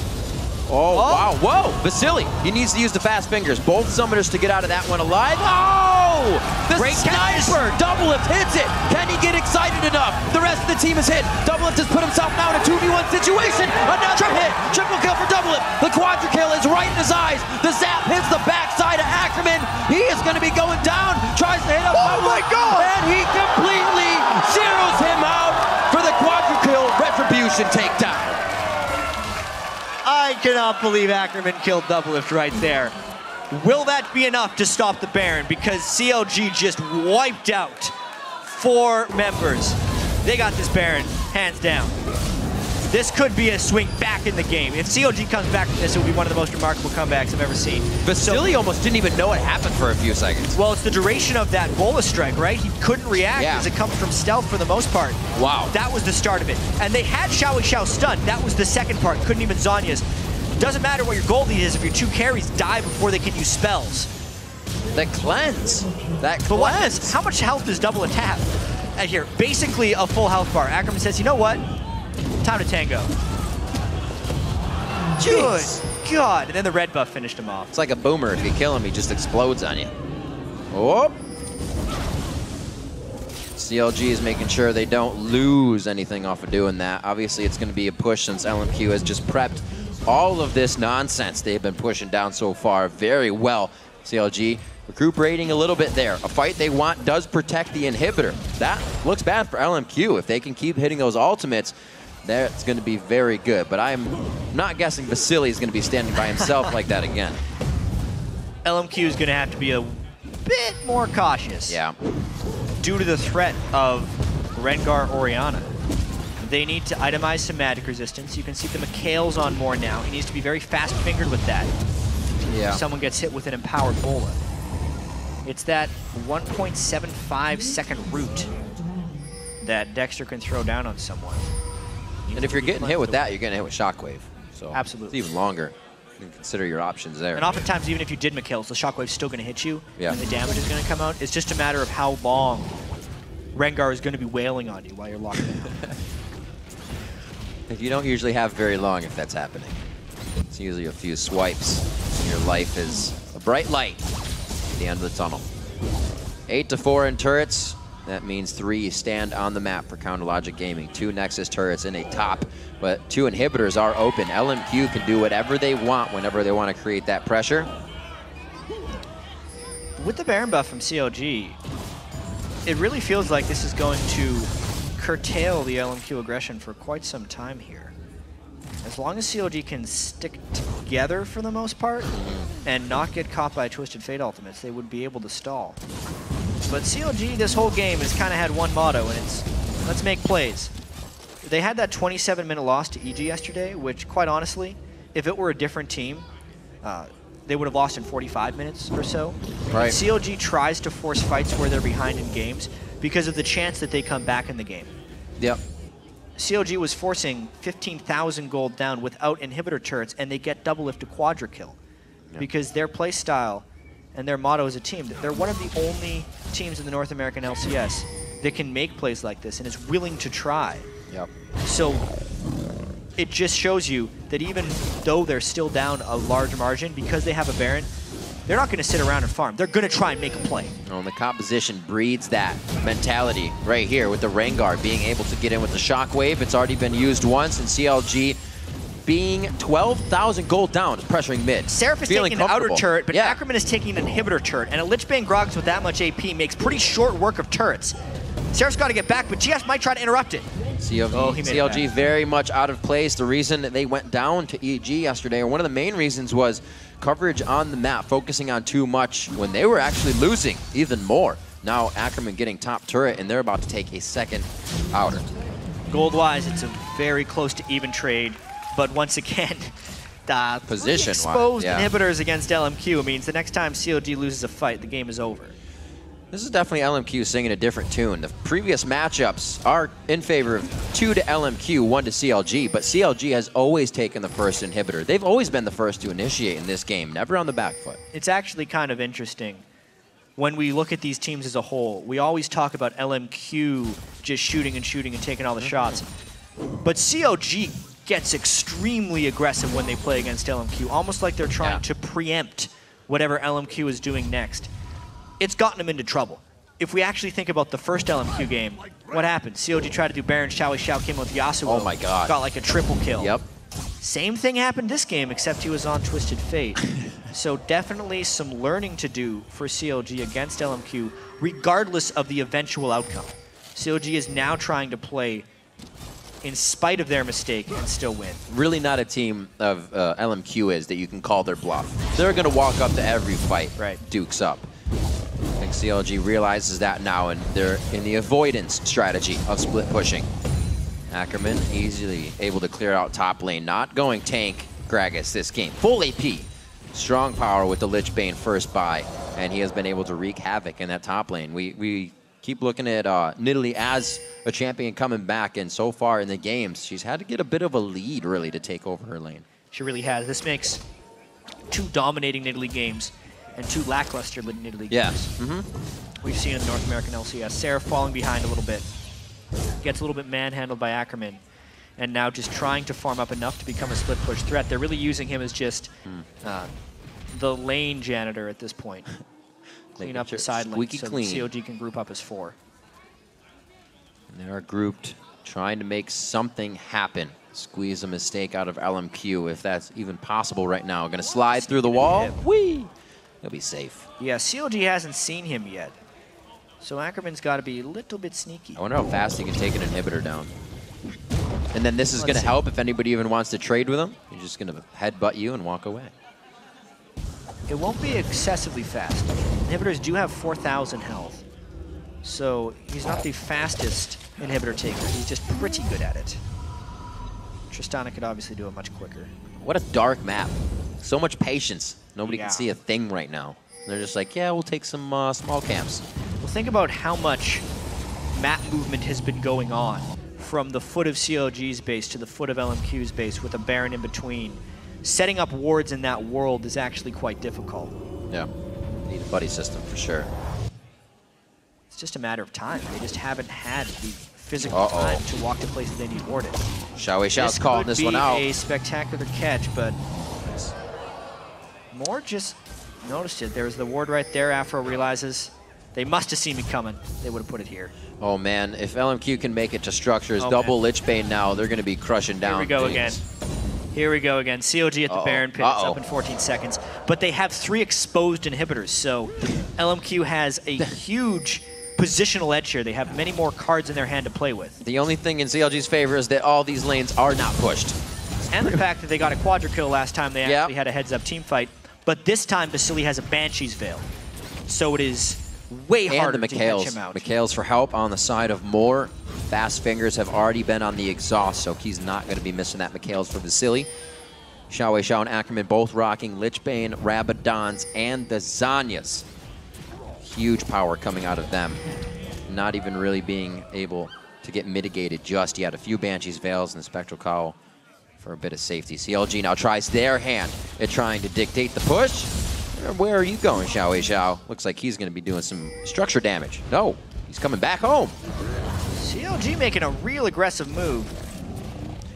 Oh, wow. Whoa! Vasilii, he needs to use the fast fingers. Both summoners to get out of that one alive. Oh! The sniper! Doublelift hits it! Can he get excited enough? The rest of the team is hit. Doublelift has put himself now in a 2v1 situation. Another hit! Triple kill for Doublelift. The quadra kill is right in his eyes. The zap hits the backside of Ackerman. He is going to be going down. Tries to hit up. Oh my god! And he completely zeroes him out for the quadra kill retribution takedown. I cannot believe Ackerman killed Doublelift right there. Will that be enough to stop the Baron? Because CLG just wiped out 4 members. They got this Baron, hands down. This could be a swing back in the game. If CLG comes back from this, it will be one of the most remarkable comebacks I've ever seen. Vasilii almost didn't even know what happened for a few seconds. Well, it's the duration of that bola strike, right? He couldn't react as it comes from stealth for the most part. Wow. That was the start of it. And they had XiaoWeiXiao stunned. That was the second part. Couldn't even Zhonya's. Doesn't matter what your goal lead is if your 2 carries die before they can use spells. That cleanse. That cleanse. But how much health does Doublelift have? Here, basically a full health bar. Ackerman says, you know what? Time to tango. Good God. And then the red buff finished him off. It's like a boomer. If you kill him, he just explodes on you. Oh. CLG is making sure they don't lose anything off of doing that. Obviously, it's going to be a push since LMQ has just prepped all of this nonsense they've been pushing down so far very well. CLG recuperating a little bit there. A fight they want does protect the inhibitor. That looks bad for LMQ. If they can keep hitting those ultimates, that's going to be very good. But I'm not guessing Vasilii is going to be standing by himself like that again. LMQ is going to have to be a bit more cautious. Yeah. Due to the threat of Rengar Orianna. They need to itemize some magic resistance. You can see the McHale's on more now. He needs to be very fast-fingered with that. Yeah. If someone gets hit with an empowered bola. It's that 1.75 second root that Dexter can throw down on someone. And if you're getting hit with that, you're getting hit with Shockwave. So absolutely. It's even longer. You can consider your options there. And oftentimes, even if you did McHale's, the Shockwave's still going to hit you, and the damage is going to come out. It's just a matter of how long Rengar is going to be wailing on you while you're locked down. You don't usually have very long if that's happening. It's usually a few swipes. Your life is a bright light at the end of the tunnel. 8-4 in turrets. That means 3 stand on the map for Counter Logic Gaming. 2 Nexus turrets in a top, but 2 inhibitors are open. LMQ can do whatever they want whenever they want to create that pressure. With the Baron buff from CLG, it really feels like this is going to curtail the LMQ aggression for quite some time here. As long as CLG can stick together for the most part and not get caught by Twisted Fate ultimates, they would be able to stall. but CLG this whole game has kind of had one motto, and it's let's make plays. They had that 27-minute loss to EG yesterday, which, quite honestly, if it were a different team, they would have lost in 45 minutes or so. Right. CLG tries to force fights where they're behind in games because of the chance that they come back in the game. Yep. CLG was forcing 15,000 gold down without inhibitor turrets, and they get Doublelift to quadra kill. Yep. Because their play style and their motto as a team, they're one of the only teams in the North American LCS that can make plays like this and is willing to try. Yep. So it just shows you that even though they're still down a large margin, because they have a Baron, they're not going to sit around and farm. They're going to try and make a play. Well, and the composition breeds that mentality right here with the Rengar being able to get in with the Shockwave. It's already been used once, and CLG being 12,000 gold down, pressuring mid. Seraph is taking an outer turret, but Ackerman is taking an inhibitor turret, and a Lichbane Gragas with that much AP makes pretty short work of turrets. Seraph's got to get back, but GS might try to interrupt it. CLG very much out of place. The reason that they went down to EG yesterday, or one of the main reasons, was coverage on the map, focusing on too much when they were actually losing even more. Now Ackerman getting top turret, and they're about to take a second outer. Gold-wise, it's a very close to even trade, but once again, the exposed inhibitors against LMQ means the next time CLG loses a fight, the game is over. This is definitely LMQ singing a different tune. The previous matchups are in favor of 2 to LMQ, 1 to CLG, but CLG has always taken the first inhibitor. They've always been the first to initiate in this game, never on the back foot. It's actually kind of interesting. When we look at these teams as a whole, we always talk about LMQ just shooting and taking all the shots. But CLG gets extremely aggressive when they play against LMQ, almost like they're trying to preempt whatever LMQ is doing next. It's gotten them into trouble. If we actually think about the first LMQ game, what happened? CLG tried to do Baron, XiaoWeiXiao came with Yasuo. Oh my god. Got like a triple kill. Yep. Same thing happened this game, except he was on Twisted Fate. So definitely some learning to do for CLG against LMQ, regardless of the eventual outcome. CLG is now trying to play in spite of their mistake and still win. Really not a team of LMQ is that you can call their bluff. They're going to walk up to every fight, dukes up. I think CLG realizes that now, and they're in the avoidance strategy of split pushing. Ackerman easily able to clear out top lane, not going tank Gragas this game. Full AP, strong power with the Lichbane first buy, and he has been able to wreak havoc in that top lane. We keep looking at Nidalee as a champion coming back, and so far in the games, she's had to get a bit of a lead, really, to take over her lane. She really has. This makes 2 dominating Nidalee games and 2 lackluster Nidalee games. We've seen in the North American LCS. Seraph falling behind a little bit. Gets a little bit manhandled by Ackerman, and now just trying to farm up enough to become a split push threat. They're really using him as just the lane janitor at this point. Clean up the side lane so CLG can group up as 4. And they are grouped, trying to make something happen. Squeeze a mistake out of LMQ, if that's even possible right now. Going to slide through the wall. Whee! He'll be safe. Yeah, CLG hasn't seen him yet. So Ackerman's got to be a little bit sneaky. I wonder how fast he can take an inhibitor down. And then this is going to help if anybody even wants to trade with him. He's just going to headbutt you and walk away. It won't be excessively fast. Inhibitors do have 4,000 health. So he's not the fastest inhibitor taker. He's just pretty good at it. Tristana could obviously do it much quicker. What a dark map. So much patience. Nobody can see a thing right now. They're just like, yeah, we'll take some small camps. Well, think about how much map movement has been going on from the foot of CLG's base to the foot of LMQ's base with a Baron in between. Setting up wards in that world is actually quite difficult. Yeah, need a buddy system for sure. It's just a matter of time. They just haven't had the physical time to walk to places they need warded. XiaoWeiXiao's calling this one out. This could be a spectacular catch, but more just noticed it. There's the ward right there. Aphro realizes they must have seen me coming. They would have put it here. Oh man, if LMQ can make it to structures, double Lichbane now, they're going to be crushing down. Here we go again. Here we go again. CLG at the Baron pit. It's up in 14 seconds. But they have 3 exposed inhibitors, so LMQ has a huge positional edge here. They have many more cards in their hand to play with. The only thing in CLG's favor is that all these lanes are not pushed. And the fact that they got a quadra kill last time they actually had a heads-up team fight. But this time, Vasilii has a Banshee's Veil. So it is way harder and the to catch McHale's. him out. McHale's for help on the side of Moore. Fast fingers have already been on the exhaust, so he's not going to be missing that McHale's for Vasilii. XiaoWeiXiao and Ackerman both rocking Lichbane, Rabadons, and the Zanyas. Huge power coming out of them. Not even really being able to get mitigated just yet. A few Banshees, Veils, and the Spectral Cowl for a bit of safety. CLG now tries their hand at trying to dictate the push. Where are you going, XiaoWeiXiao? Looks like he's going to be doing some structure damage. No, he's coming back home. CLG making a real aggressive move,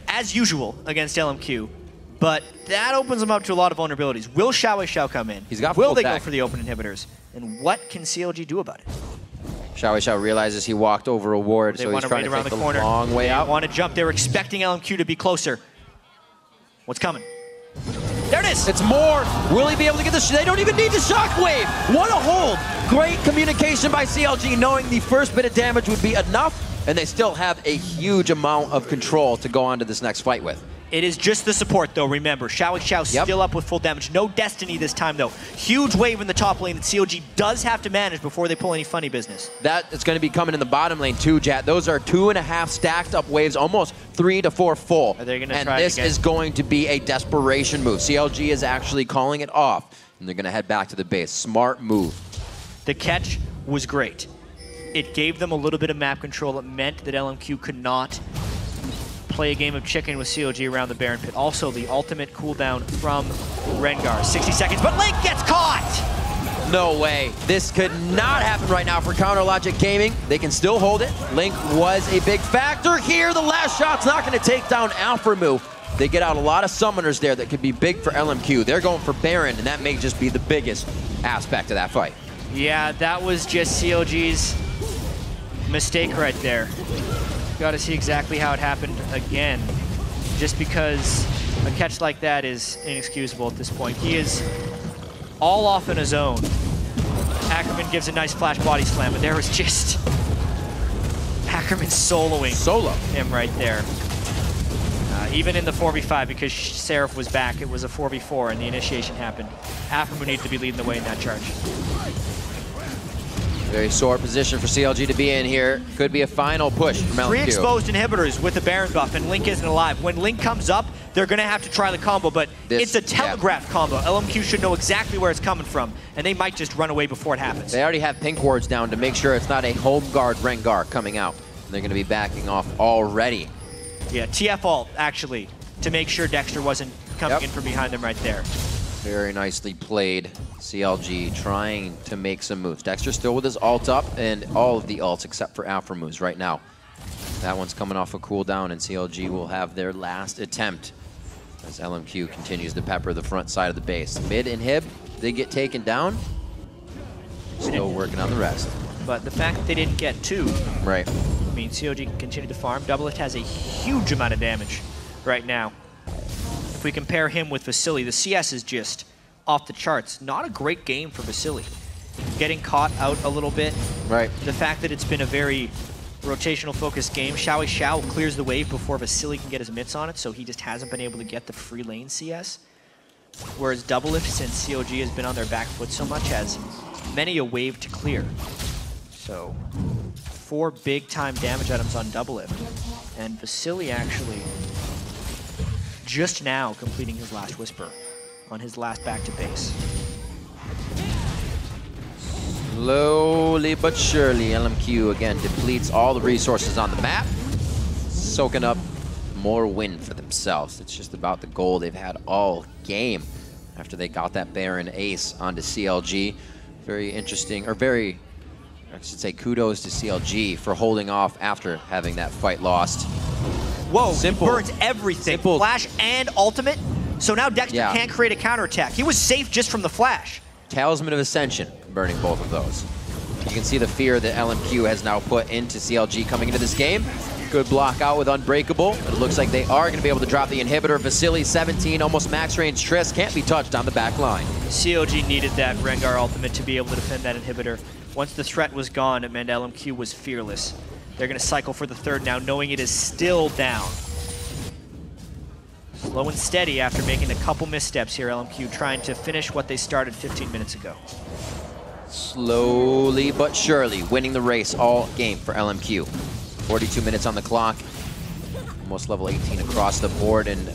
as usual, against LMQ. But that opens them up to a lot of vulnerabilities. Will XiaoWeiXiao come in? He's got Will they tech. go for the open inhibitors? And what can CLG do about it? XiaoWeiXiao realizes he walked over a ward, so he's trying to take the long way out. They want to jump. They were expecting LMQ to be closer. What's coming? There it is! It's more. Will he be able to get the... They don't even need the shockwave. What a hold. Great communication by CLG, knowing the first bit of damage would be enough, and they still have a huge amount of control to go on to this next fight with. It is just the support, though, remember. XiaoWeiXiao still up with full damage. No Destiny this time, though. Huge wave in the top lane that CLG does have to manage before they pull any funny business. That is going to be coming in the bottom lane, too, Jat. Those are 2.5 stacked up waves, almost 3 to 4 full. Are they going to and try this to get... is going to be a desperation move. CLG is actually calling it off, and they're going to head back to the base. Smart move. The catch was great. It gave them a little bit of map control. It meant that LMQ could not play a game of chicken with CLG around the Baron Pit. Also, the ultimate cooldown from Rengar. 60 seconds, but Link gets caught! No way. This could not happen right now for Counter Logic Gaming. They can still hold it. Link was a big factor here. The last shot's not going to take down Aphromoo. They get out a lot of summoners there that could be big for LMQ. They're going for Baron, and that may just be the biggest aspect of that fight. Yeah, that was just CLG's mistake right there. Got to see exactly how it happened again. Just because a catch like that is inexcusable at this point. He is all off in his own. Ackerman gives a nice flash body slam, but there was just Ackerman soloing him right there. Even in the 4v5, because Seraph was back, it was a 4v4 and the initiation happened. Aphromoo needed to be leading the way in that charge. Very sore position for CLG to be in here. Could be a final push from LMQ. 3 exposed inhibitors with the Baron buff, and Link isn't alive. When Link comes up, they're going to have to try the combo, but it's a telegraphed combo. LMQ should know exactly where it's coming from, and they might just run away before it happens. They already have pink wards down to make sure it's not a home guard Rengar coming out. They're going to be backing off already. Yeah, TF ult, actually, to make sure Dexter wasn't coming in from behind them right there. Very nicely played. CLG trying to make some moves. Dexter still with his ult up, and all of the ults except for Aphromoo's right now. That one's coming off a cooldown, and CLG will have their last attempt as LMQ continues to pepper the front side of the base. Mid inhib, they get taken down. Still working on the rest. But the fact that they didn't get 2, right, I mean, CLG can continue to farm. Doublelift has a huge amount of damage right now. If we compare him with Vasilii, the CS is just off the charts. Not a great game for Vasilii. Getting caught out a little bit. Right. The fact that it's been a very rotational focused game. XiaoWeiXiao clears the wave before Vasilii can get his mitts on it, so he just hasn't been able to get the free lane CS. Whereas Doublelift, since CLG has been on their back foot so much, has many a wave to clear. So 4 big time damage items on Doublelift. And Vasilii actually just now completing his last Whisper on his last back to base. Slowly but surely, LMQ again depletes all the resources on the map, soaking up more win for themselves. It's just about the goal they've had all game after they got that Baron ace onto CLG. Very interesting, or very, I should say, kudos to CLG for holding off after having that fight lost. Whoa, simple. He burns everything. Simple. Flash and ultimate. So now Dexter can't create a counterattack. He was safe just from the flash. Talisman of Ascension, burning both of those. You can see the fear that LMQ has now put into CLG coming into this game. Good block out with Unbreakable. It looks like they are going to be able to drop the inhibitor. Vasilii, 17, almost max range. Triss can't be touched on the back line. CLG needed that Rengar ultimate to be able to defend that inhibitor. Once the threat was gone, it meant LMQ was fearless. They're going to cycle for the 3rd now, knowing it is still down. Slow and steady after making a couple missteps here, LMQ trying to finish what they started 15 minutes ago. Slowly but surely winning the race all game for LMQ. 42 minutes on the clock. Almost level 18 across the board, and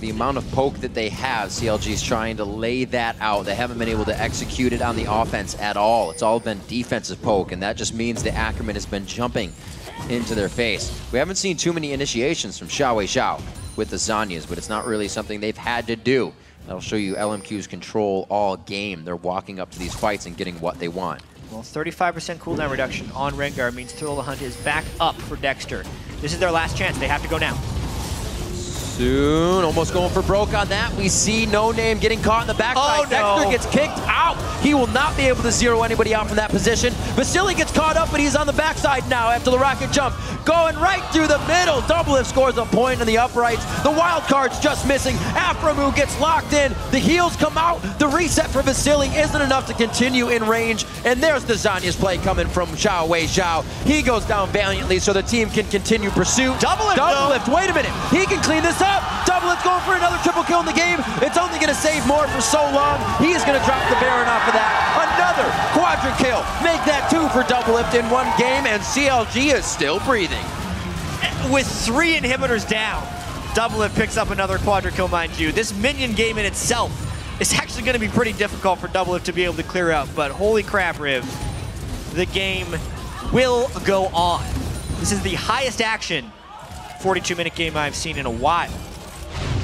the amount of poke that they have, CLG is trying to lay that out. They haven't been able to execute it on the offense at all. It's all been defensive poke, and that just means the ackerman has been jumping into their face. We haven't seen too many initiations from XiaoWeiXiao with the Zhonya's, but it's not really something they've had to do. That'll show you LMQ's control all game. They're walking up to these fights and getting what they want. Well, 35% cooldown reduction on Rengar means Thrill of the Hunt is back up for Dexter. This is their last chance. They have to go now. Soon, almost going for broke on that. We see NoName getting caught in the backside. Oh, no. Dexter gets kicked out. He will not be able to zero anybody out from that position. Vasilii gets caught up, but he's on the backside now after the rocket jump. Going right through the middle. Doublelift scores a point on the uprights. The wild card's just missing. Aphromoo gets locked in. The heals come out. The reset for Vasilii isn't enough to continue in range. And there's the Zhonya's play coming from XiaoWeiXiao. He goes down valiantly so the team can continue pursuit. Doublelift, wait a minute. He can clean this up. Doublelift going for another triple kill in the game. It's only going to save more for so long. He's going to drop the Baron off of that. Another quadra kill. Make that 2 for Doublelift in one game, and CLG is still breathing. With 3 inhibitors down, Doublelift picks up another quadra kill, mind you. This minion game in itself is actually going to be pretty difficult for Doublelift to be able to clear out, but holy crap, Riv, the game will go on. This is the highest action 42-minute game I've seen in a while.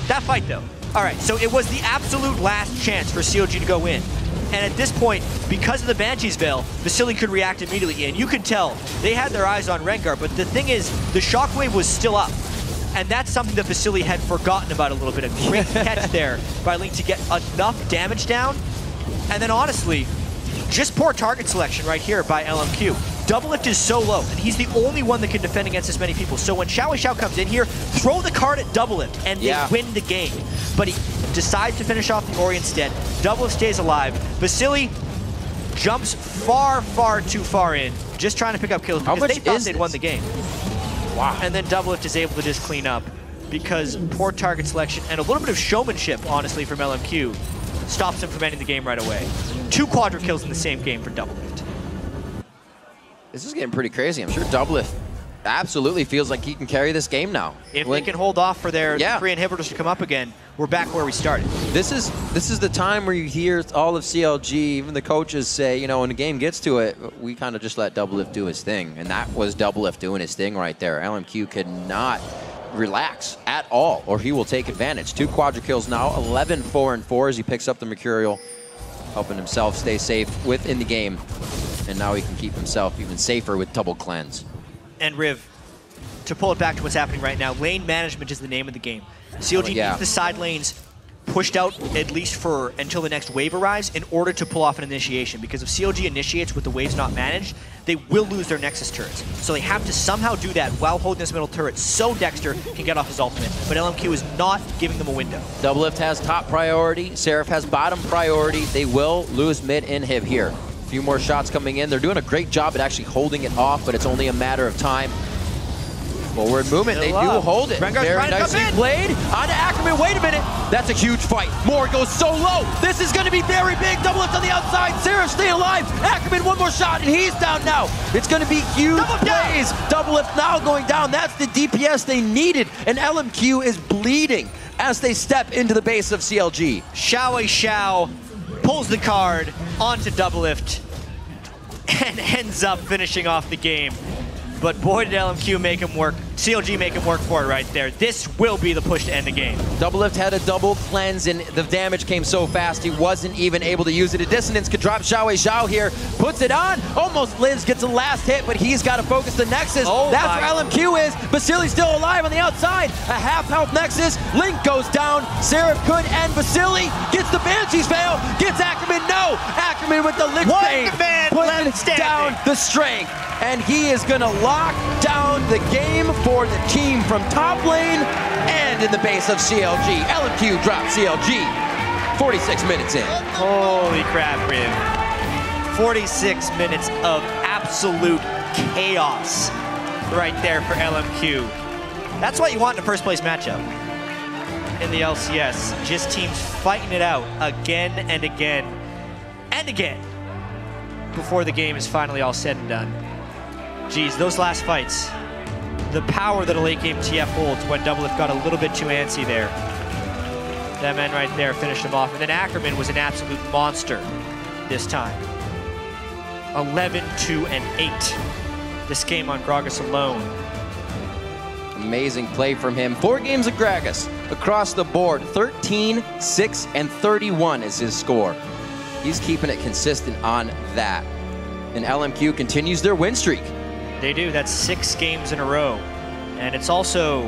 That fight, though. All right, so it was the absolute last chance for CLG to go in. And at this point, because of the Banshee's Veil, Vasilii could react immediately. And you could tell they had their eyes on Rengar, but the thing is, the shockwave was still up. And that's something that Vasilii had forgotten about a little bit. A great catch there by Link to get enough damage down. And then honestly, just poor target selection right here by LMQ. Doublelift is so low, and he's the only one that can defend against this many people. So when XiaoWeiXiao comes in here, throw the card at Doublelift, and they win the game. But he decides to finish off the Ori instead. Doublelift stays alive. Vasilii jumps far, far too far in, just trying to pick up kills because they thought they'd won the game. Wow. And then Doublelift is able to just clean up because poor target selection and a little bit of showmanship, honestly, from LMQ stops him from ending the game right away. 2 quadra kills in the same game for Doublelift. This is getting pretty crazy. I'm sure Doublelift absolutely feels like he can carry this game now. If they can hold off for their 3 inhibitors to come up again, we're back where we started. This is the time where you hear all of CLG, even the coaches say, you know, when the game gets to it, we kind of just let Doublelift do his thing. And that was Doublelift doing his thing right there. LMQ could not relax at all, or he will take advantage. 2 quadra kills now, 11 4-4 as he picks up the Mercurial, helping himself stay safe within the game. And now he can keep himself even safer with double cleanse. And Riv, to pull it back to what's happening right now, lane management is the name of the game. CLG needs the side lanes pushed out at least for until the next wave arrives in order to pull off an initiation. Because if CLG initiates with the waves not managed, they will lose their Nexus turrets. So they have to somehow do that while holding this middle turret so Dexter can get off his ultimate. But LMQ is not giving them a window. Doublelift has top priority. Seraph has bottom priority. They will lose mid inhib here. A few more shots coming in. They're doing a great job at actually holding it off, but it's only a matter of time. Forward movement, they do hold it. Rengar's very nicely played. On to Ackerman, wait a minute. That's a huge fight. Moore goes so low. This is going to be very big. Doublelift on the outside. Seraph staying alive. Ackerman, one more shot, and he's down now. It's going to be huge plays. Doublelift now going down. That's the DPS they needed, and LMQ is bleeding as they step into the base of CLG. XiaoWeiXiao pulls the card onto Doublelift and ends up finishing off the game. But boy, did LMQ make him work. CLG make him work for it right there. This will be the push to end the game. Doublelift had a double cleanse, and the damage came so fast he wasn't even able to use it. A dissonance could drop XiaoWeiXiao here. Puts it on, almost lives, gets the last hit, but he's got to focus the Nexus. That's where LMQ is. Vasilii's still alive on the outside. A half-health Nexus. Link goes down. Seraph could end. Vasilii gets the Banshee's Veil. Gets Ackerman. No! Ackerman with the lick fade. Putting down the strength. And he is going to lock down the game for the team from top lane and in the base of CLG. LMQ drops CLG 46 minutes in. Holy crap, Riv. 46 minutes of absolute chaos right there for LMQ. That's what you want in a first place matchup in the LCS. Just teams fighting it out again and again and again. before the game is finally all said and done. Geez, those last fights. The power that a late game TF holds when Doublelift got a little bit too antsy there. That man right there finished him off. And then Ackerman was an absolute monster this time. 11-2-8. This game on Gragas alone. Amazing play from him. 4 games of Gragas across the board. 13, 6, and 31 is his score. He's keeping it consistent on that. And LMQ continues their win streak. They do. That's 6 games in a row. And it's also